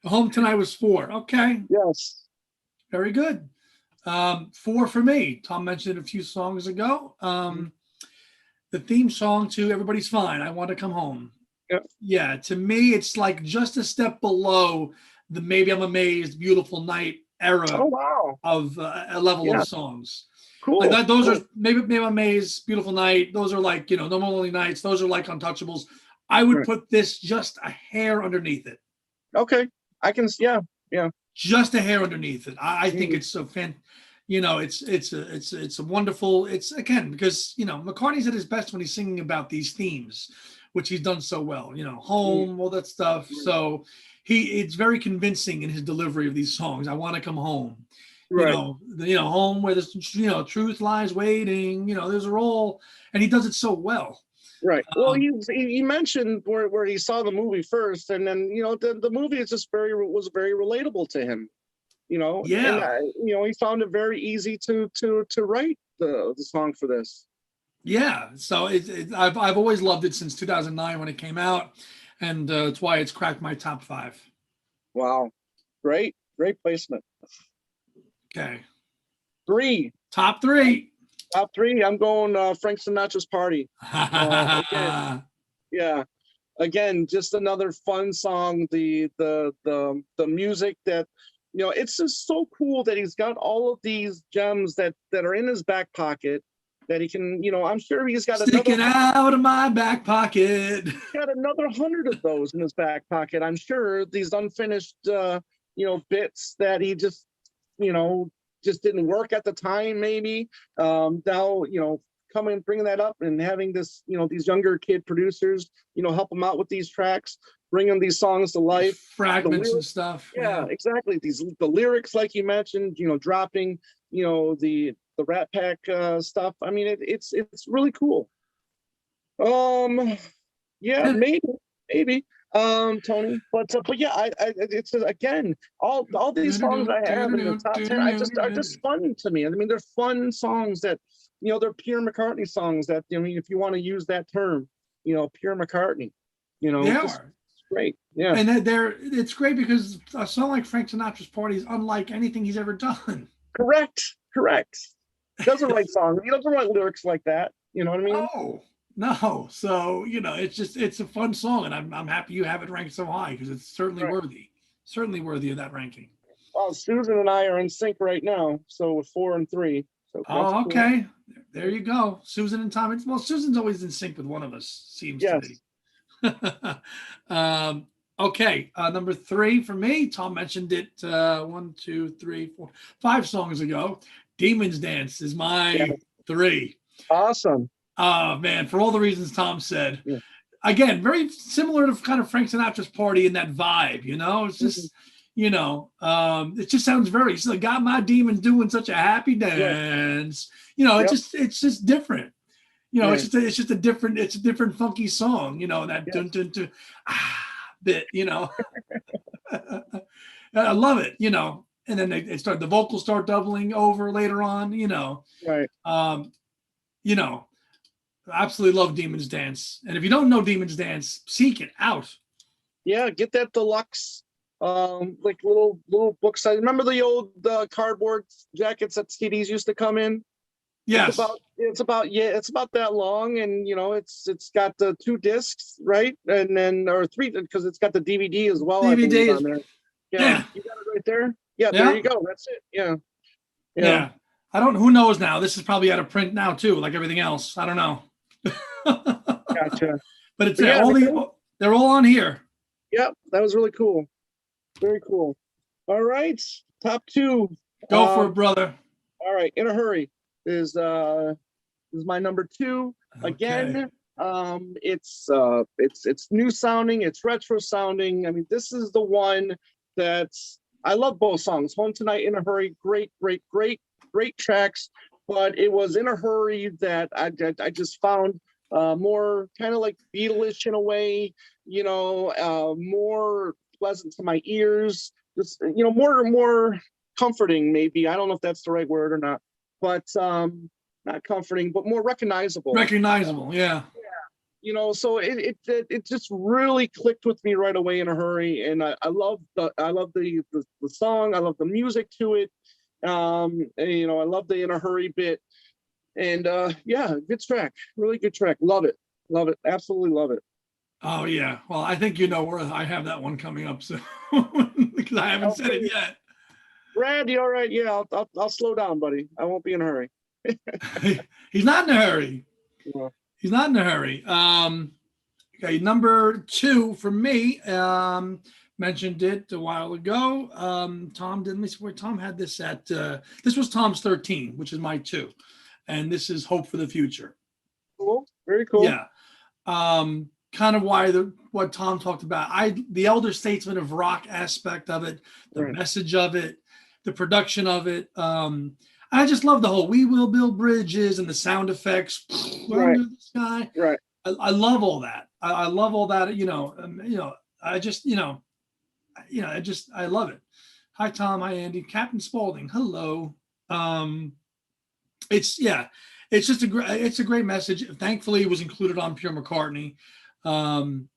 Home Tonight was 4. Okay. Yes. Very good. 4 for me. Tom mentioned it a few songs ago. The theme song to Everybody's Fine, I Want to Come Home. Yep. Yeah, to me, it's like just a step below the Maybe I'm Amazed, Beautiful Night era of a level of songs. Cool. Like that, those cool. are maybe my Maze, Beautiful Night. Those are like, No More Lonely Nights. Those are like Untouchables. I would Right. put this just a hair underneath it. Okay. I can, yeah. Just a hair underneath it. I think Mhm. it's so it's a wonderful, it's again, because McCartney's at his best when he's singing about these themes, which he's done so well, home, all that stuff. So it's very convincing in his delivery of these songs. I want to come home. Right. Home where there's truth lies waiting, those are all, and he does it so well. Right. Well, he mentioned where he saw the movie first, and then the movie is just was very relatable to him. And he found it very easy to write the song for this. Yeah. So I've always loved it since 2009 when it came out, and it's why it's cracked my top 5. Wow. Great placement. Okay. Top 3. I'm going Frank Sinatra's Party. Again, just another fun song. The music that it's just so cool that he's got all of these gems that are in his back pocket that he can, I'm sure he's got sticking out of my back pocket. Got another 100 of those in his back pocket. I'm sure these unfinished bits that he just didn't work at the time, maybe. Now, coming, bringing that up and having this, these younger kid producers, help him out with these tracks, bringing these songs to life. Fragments and stuff. Yeah, exactly. The lyrics, like you mentioned, dropping, the Rat Pack stuff. I mean, it's really cool. Yeah, maybe. Tony, but yeah, it's again all these songs I have in the top 10 are just fun to me. I mean, they're fun songs that they're pure McCartney songs that if you want to use that term, pure McCartney, it's great. Yeah, and it's great because a song like Frank Sinatra's Party is unlike anything he's ever done. Correct. He doesn't write songs. He doesn't write lyrics like that. You know what I mean? No. So, it's a fun song, and I'm happy you have it ranked so high because it's certainly worthy of that ranking. Well, Susan and I are in sync right now, so with 4 and 3. So okay. Cool. There you go. Susan and Tom. Well, Susan's always in sync with one of us, seems to be. Okay. Number 3 for me, Tom mentioned it 1, 2, 3, 4, 5 songs ago. Demon's Dance is my 3. Awesome. Oh man, for all the reasons Tom said. Yeah. Again, very similar to kind of Frank Sinatra's Party in that vibe, it's just, it just sounds very, it's like, got my demons doing such a happy dance. It's just different. It's just a different funky song, that dun dun dun bit, I love it, and then the vocals start doubling over later on, Right. Absolutely love Demon's Dance. And if you don't know Demon's Dance, seek it out. Yeah, get that deluxe, like little book size. Remember the old cardboard jackets that CDs used to come in? Yes. It's about that long, and it's got the 2 discs, right? And then or 3 because it's got the DVD as well. DVD on there. Yeah. You got it right there. Yeah, there you go. That's it. Yeah. Who knows now? This is probably out of print now too, like everything else. I don't know. Gotcha. But it's they're all on here. Yep, that was really cool. Very cool. All right, top 2. Go for it, brother. All right, In a Hurry is my number 2. Okay. Again, it's new sounding, it's retro sounding. I mean, this is the one that's I love both songs. Home Tonight, In a Hurry, great tracks. But it was In a Hurry that I just found more kind of like Beatles-ish in a way, more pleasant to my ears, just more comforting maybe. I don't know if that's the right word or not, but not comforting, but more recognizable. Yeah. So it just really clicked with me right away, In a Hurry, and I love the song. I love the music to it. I love the In a Hurry bit, and good track, really good track. Love it, absolutely love it. Oh yeah, well I think where I have that one coming up soon because I haven't said it yet. Brad, you all right? Yeah, I'll slow down, buddy. I won't be in a hurry. He's not in a hurry. Yeah. He's not in a hurry. Okay, number 2 for me. Mentioned it a while ago. Tom didn't. Let me see where Tom had this at. This was Tom's 13, which is my 2, and this is Hope for the Future. Cool. Very cool. Yeah. Kind of what Tom talked about. The elder statesman of rock aspect of it, the Right. message of it, the production of it. I just love the whole "We will build bridges" and the sound effects. Right. Under the sky. Right. I love all that. I love all that. I love it. Hi Tom. Hi Andy. Captain Spaulding. Hello. It's just it's a great message. Thankfully, it was included on Pure McCartney. It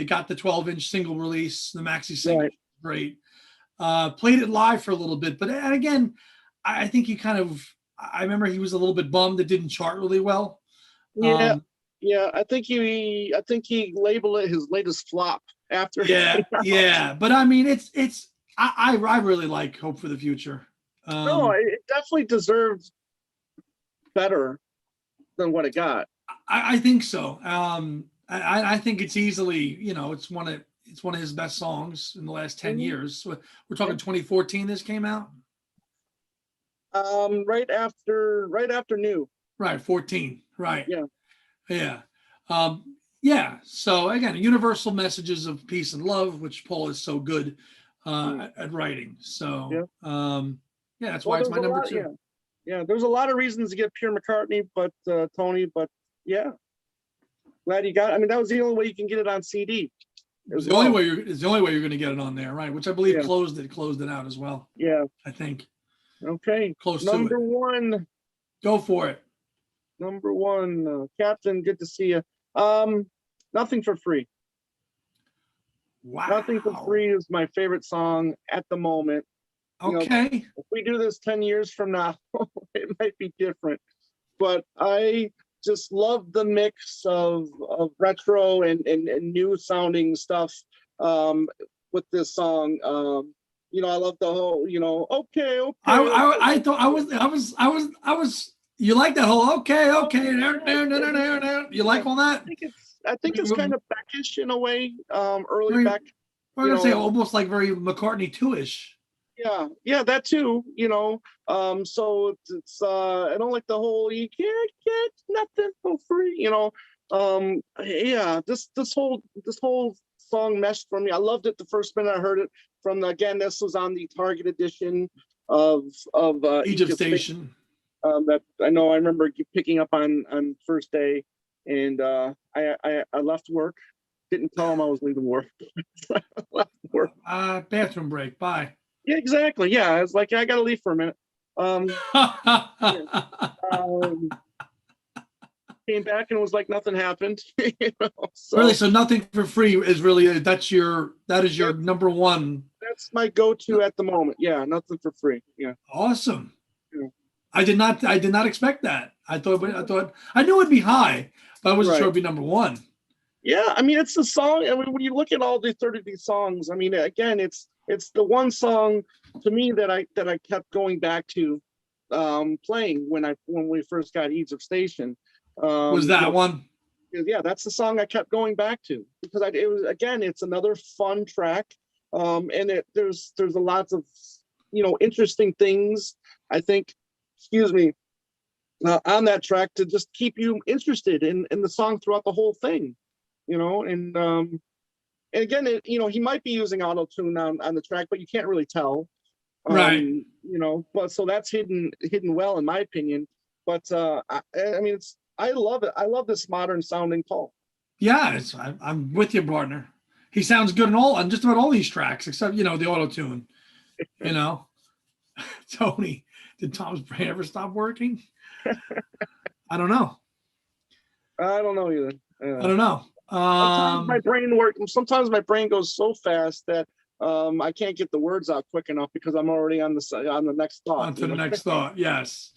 got the 12-inch single release, the maxi single. Right. Great. Played it live for a little bit, but again, I think I remember he was a little bit bummed it didn't chart really well. Yeah. I think he labeled it his latest flop after. Yeah. But I mean, I really like Hope for the Future. No, it definitely deserved better than what it got. I think so. I think it's easily, it's one of his best songs in the last 10 years. We're talking 2014. This came out. Right after New. Right, 14. Right. Yeah. Yeah. So again, universal messages of peace and love, which Paul is so good at writing. So that's why it's my number 2. Yeah, there's a lot of reasons to get Pure McCartney, but Tony, but yeah, glad you got it. I mean, that was the only way you can get it on CD. It's the only way you're going to get it on there, right? Which I believe closed it out as well. Yeah, I think. Okay, close number to it. 1. Go for it. Number 1, Captain. Good to see you. Nothing for Free. Wow. Nothing for Free is my favorite song at the moment. Okay. If we do this 10 years from now, it might be different. But I just love the mix of retro and new sounding stuff with this song. I love the whole, okay. I thought I was. You like that whole okay. You like all that? I think it's kind of Beckish in a way. Early Beck. I'm gonna say almost like very McCartney 2-ish. Yeah, that too, so it's I don't like the whole "you can't get nothing for free," this whole song meshed for me. I loved it the first minute I heard it. This was on the Target edition of Egypt Station. That I remember picking up on first day, and I left work, didn't tell him I was leaving work. I left work. Bathroom break. Bye. Yeah, exactly. Yeah, I was like, I gotta leave for a minute. Came back and it was like nothing happened. So, really, so Nothing for Free is really that is your number 1. That's my go-to at the moment. Yeah, Nothing for Free. Yeah. Awesome. Yeah. I did not expect that. I knew it'd be high, but I wasn't sure it'd be number 1. Yeah, I mean, it's the song. I mean, when you look at all the 30 of these songs, I mean, again, it's the one song to me that I kept going back to playing when we first got Egypt Station. Was that one? Yeah, that's the song I kept going back to because it's another fun track, and there's a lots of interesting things I think, on that track to just keep you interested in the song throughout the whole thing. And again, he might be using auto-tune on the track, but you can't really tell. Right. But so that's hidden well, in my opinion. But I love it. I love this modern sounding Paul. Yeah, I'm with you, partner. He sounds good on just about all these tracks, except the auto-tune. Tony, did Tom's brain ever stop working? I don't know. I don't know either. I don't know. Sometimes my brain goes so fast that I can't get the words out quick enough because I'm already on the next thought. On to the next thought. Yes.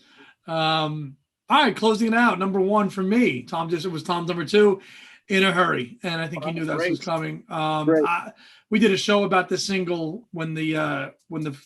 All right, closing it out. Number 1 for me. It was Tom's number 2. In a Hurry, and I think he Oh, knew this great. was coming. Great. We did a show about the single when the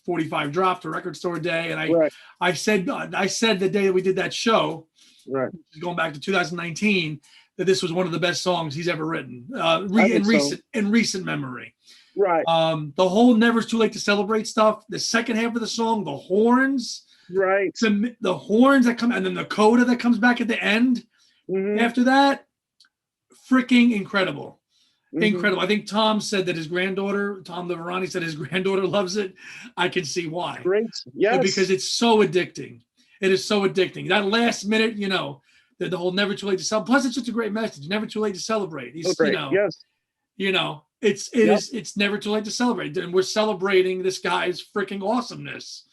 45 dropped, the record store day, and Right. I said the day that we did that show, Right. going back to 2019, that this was one of the best songs he's ever written I think so. in recent memory. Right. The whole "Never's Too Late to Celebrate" stuff, the second half of the song, the horns, Right. the horns that come, and then the coda that comes back at the end. Mhm. After that, freaking incredible. Mhm. Incredible. I think Tom said that his granddaughter, Tom Laverani, said his granddaughter loves it. I can see why. Great. Yes. Because it's so addicting. It is so addicting. That last minute, the whole "Never Too Late to Celebrate." Plus, it's just a great message. Never too late to celebrate. He's, great. Yes. It's never too late to celebrate, and we're celebrating this guy's freaking awesomeness.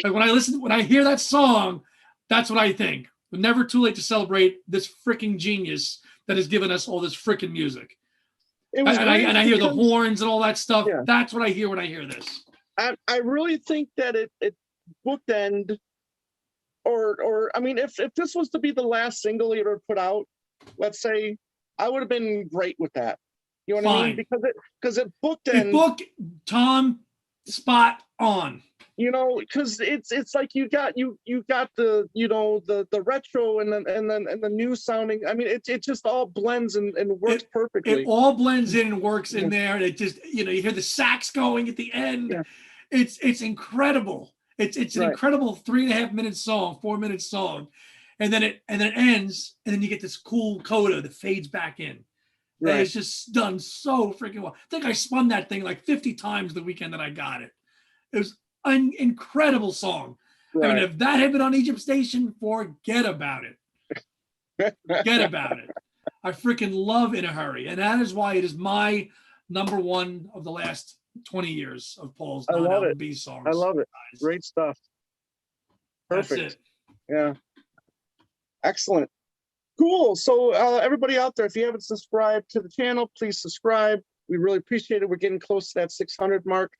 Like when I hear that song, that's what I think. Never too late to celebrate this freaking genius that has given us all this freaking music. It was and I hear the horns and all that stuff. Yeah. That's what I hear when I hear this. I really think that it bookend, or I mean, if this was to be the last single he ever put out, let's say, I would have been great with that. You know what I mean? Because it bookend. It booked Tom spot on. Because it's like you got the the retro and the new sounding. I mean, it just all blends and works perfectly. It all blends in and works in there. And it just you hear the sax going at the end. Yeah. It's incredible. It's an incredible 3.5 minute song, 4 minute song, and then it ends, and then you get this cool coda that fades back in. Right. And it's just done so freaking well. I think I spun that thing like 50 times the weekend that I got it. It was an incredible song. Right. I mean, if that had been on Egypt Station, forget about it. Forget about it. I freaking love In a Hurry. And that is why it is my number one of the last 20 years of Paul's non-R&B songs. I love it. Great stuff. Perfect. That's it. Yeah. Excellent. Cool. So everybody out there, if you haven't subscribed to the channel, please subscribe. We really appreciate it. We're getting close to that 600 mark.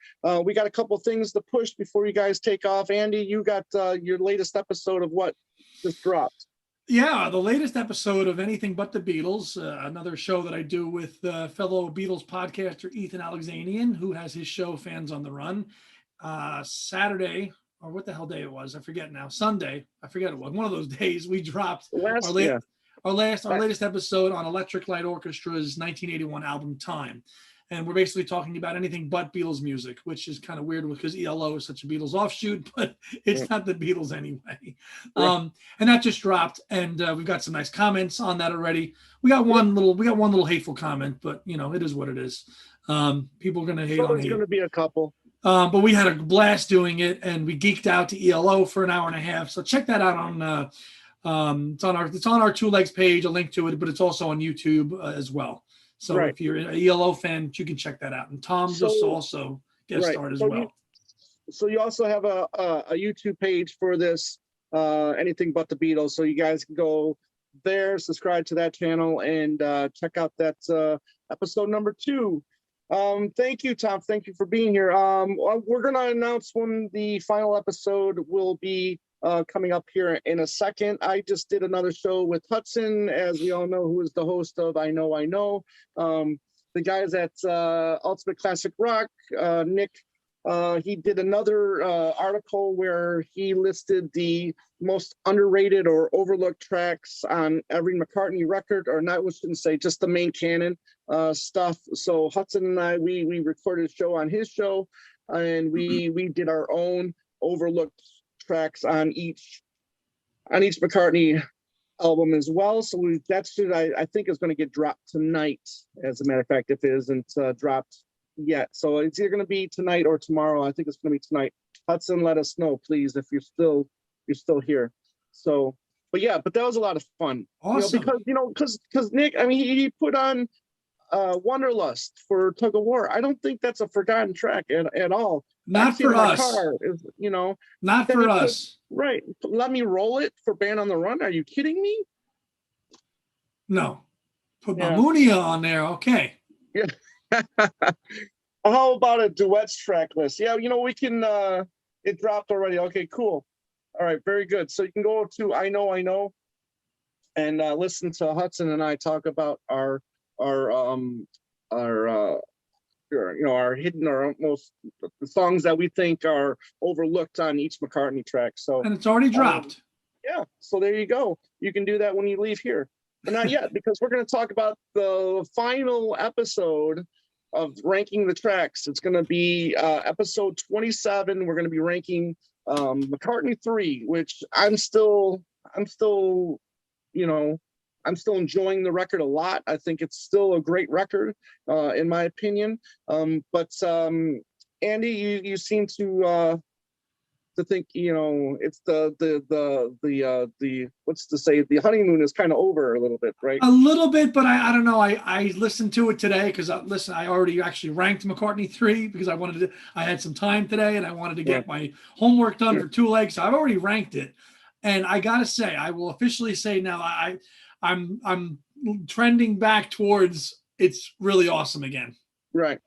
We got a couple things to push before you guys take off. Andy, you got your latest episode of what just dropped. Yeah, the latest episode of Anything But the Beatles, another show that I do with fellow Beatles podcaster Ethan Alexanian, who has his show Fans on the Run. Saturday, or what the hell day it was, I forget now. Sunday, I forget it was. One of those days we dropped our latest episode on Electric Light Orchestra's 1981 album Time. And we're basically talking about anything but Beatles music, which is kind of weird because ELO is such a Beatles offshoot, but it's not the Beatles anyway. And that just dropped, and we've got some nice comments on that already. We got one little hateful comment, but it is what it is. People are going to hate on hate. There's going to be a couple. But we had a blast doing it, and we geeked out to ELO for an hour and a half. So check that out on it's on our Two Legs page, a link to it, but it's also on YouTube as well. So if you're an ELO fan, you can check that out. And Tom just also guest starred as well. So you also have a YouTube page for this, Anything But the Beatles. So you guys can go there, subscribe to that channel, and check out that episode number 2. Thank you, Tom. Thank you for being here. We're going to announce when the final episode will be coming up here in a second. I just did another show with Hudson, as we all know, who is the host of I Know. The guys at Ultimate Classic Rock, Nick, he did another article where he listed the most underrated or overlooked tracks on every McCartney record, or not, we shouldn't say, just the main canon stuff. So Hudson and I, we recorded a show on his show, and we did our own overlooked tracks on each McCartney album as well. So that should, I think, is going to get dropped tonight, as a matter of fact, if it isn't dropped yet. So it's either going to be tonight or tomorrow. I think it's going to be tonight. Hudson, let us know, please, if you're still here. So, but that was a lot of fun. Awesome. Because Nick, I mean, he put on Wanderlust for Tug of War. I don't think that's a forgotten track at all. Not for us. Not for us. Right. Let Me Roll It for Band on the Run. Are you kidding me? No. Put Mamunia on there. Okay. Yeah. How about a duets track list? Yeah, we can, it dropped already. Okay, cool. All right, very good. So you can go to I Know, and listen to Hudson and I talk about our our hidden or most the songs that we think are overlooked on each McCartney track. So And it's already dropped. yeah, so there you go. You can do that when you leave here, but not yet, because we're going to talk about the final episode of ranking the tracks. It's going to be episode 27. We're going to be ranking McCartney 3, which I'm still enjoying the record a lot. I think it's still a great record, in my opinion. But Andy, you seem to think, it's the honeymoon is kind of over a little bit, right? A little bit, but I don't know. I listened to it today because I already actually ranked McCartney 3 because I had some time today and I wanted to get my homework done for 2 legs. So I've already ranked it, and I gotta say, I will officially say now I'm trending back towards it's really awesome again. Right.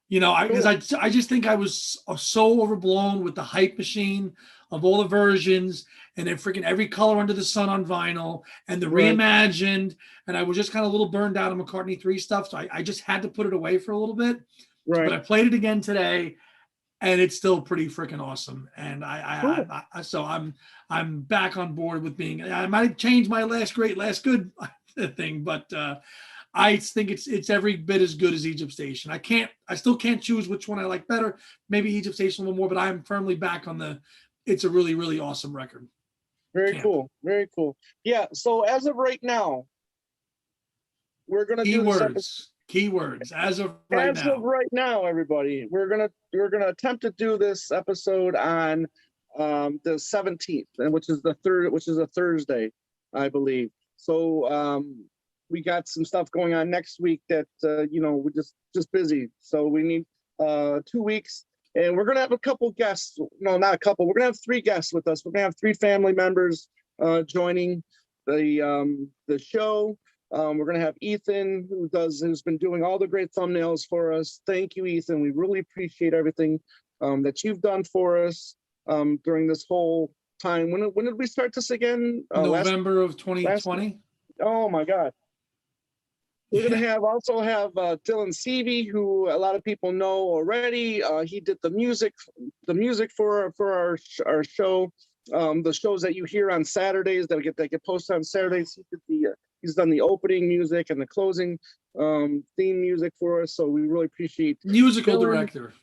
Because I just think I was so overblown with the hype machine of all the versions and then freaking every color under the sun on vinyl and the reimagined, and I was just kind of a little burned out of McCartney 3 stuff, so I just had to put it away for a little bit. Right. But I played it again today, and it's still pretty freaking awesome. And so I'm back on board with being. I might change my last great, last good thing, but I think it's every bit as good as Egypt Station. I still can't choose which one I like better. Maybe Egypt Station a little more, but I'm firmly back on it's a really, really awesome record. Very cool. Very cool. Yeah. So as of right now, we're gonna do keywords. As of right now, everybody, we're gonna attempt to do this episode on the 17th, and which is a Thursday, I believe. So we got some stuff going on next week that we're just busy. So we need 2 weeks, and we're gonna have a couple guests. No, not a couple. We're gonna have 3 guests with us. We're gonna have 3 family members joining the show. We're gonna have Ethan, who's been doing all the great thumbnails for us. Thank you, Ethan. We really appreciate everything that you've done for us during this whole time. When did we start this again? November of 2020. Oh my God. We're going to also have Dylan Seavey, who a lot of people know already. He did the music for our show. The shows that you hear on Saturdays that get posted on Saturdays. He's done the opening music and the closing theme music for us. So we really appreciate musical Dylan. Director.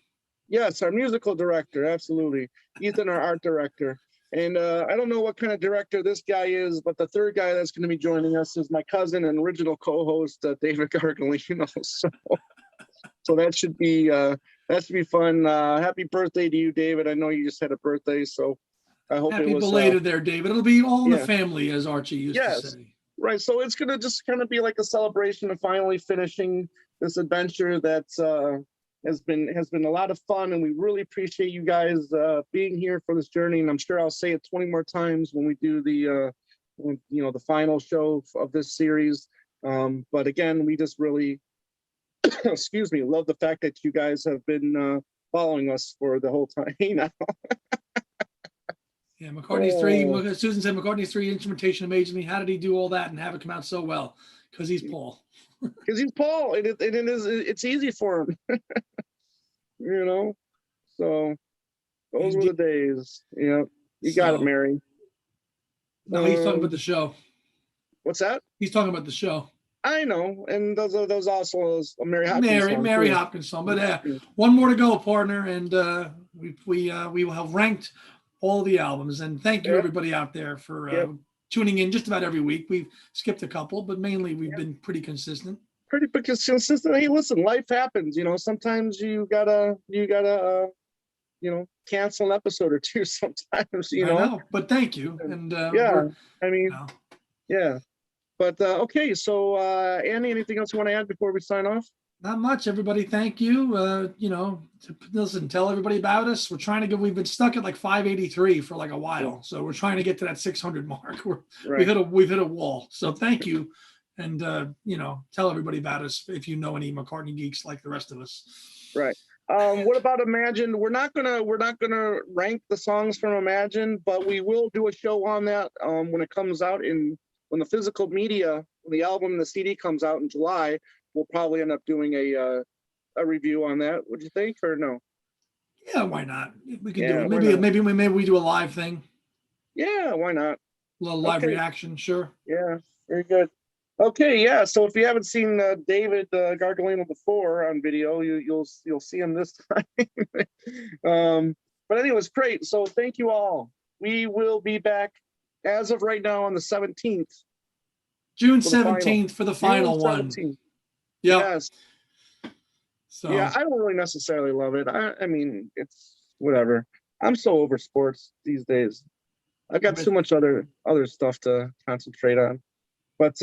Yes, our musical director, absolutely. Ethan, our art director. And I don't know what kind of director this guy is, but the third guy that's going to be joining us is my cousin and original co-host, David Gargalino. So that should be fun. Happy birthday to you, David. I know you just had a birthday, so I hope happy it was belated there, David. It'll be all in the family, as Archie used to say. Right. So it's going to just kind of be like a celebration of finally finishing this adventure that's has been a lot of fun, and we really appreciate you guys being here for this journey. And I'm sure I'll say it 20 more times when we do the final show of this series. But again, we just really excuse me, love the fact that you guys have been following us for the whole time. Yeah, McCartney 3. Susan said McCartney 3 instrumentation amazed me. How did he do all that and have it come out so well? Because he's Paul. Because he's Paul, and it's easy for him. So those were the days. You got it, Mary. No, he's talking about the show. What's that? He's talking about the show. I know, and those also a Mary Hopkins song. Mary Hopkins song. But one more to go, partner, and we will have ranked all the albums. And thank you everybody out there for tuning in just about every week. We've skipped a couple, but mainly we've been pretty consistent. Pretty consistent. Hey, listen, life happens. Sometimes you gotta cancel an episode or two. Sometimes, I know, but thank you. And But okay, so Andy, anything else you want to add before we sign off? Not much, everybody. Thank you. Listen, tell everybody about us. We're trying to we've been stuck at like 583 for like a while. So we're trying to get to that 600 mark. We've hit a wall. So thank you. And, tell everybody about us if you know any McCartney geeks like the rest of us. Right. What about Imagine? We're not gonna rank the songs from Imagine, but we will do a show on that when it comes out when the physical media, when the album and the CD comes out in July. we'll probably end up doing a review on that. Would you think, or no? Yeah, why not? We can do Yeah, it. why Maybe not? maybe we do a live thing, Yeah, why not? a little live Okay. reaction. Sure. Yeah, very good. Okay, yeah. So if you haven't seen David Gargolino before on video, you'll see him this time. But anyways, great. So thank you all. We will be back as of right now on the 17th June for the final. 17th for the June final one. 17th. Yep. Yes. So Yeah, I don't really necessarily love it. I mean, it's whatever. I'm so over sports these days. I've got too much other stuff to concentrate on. But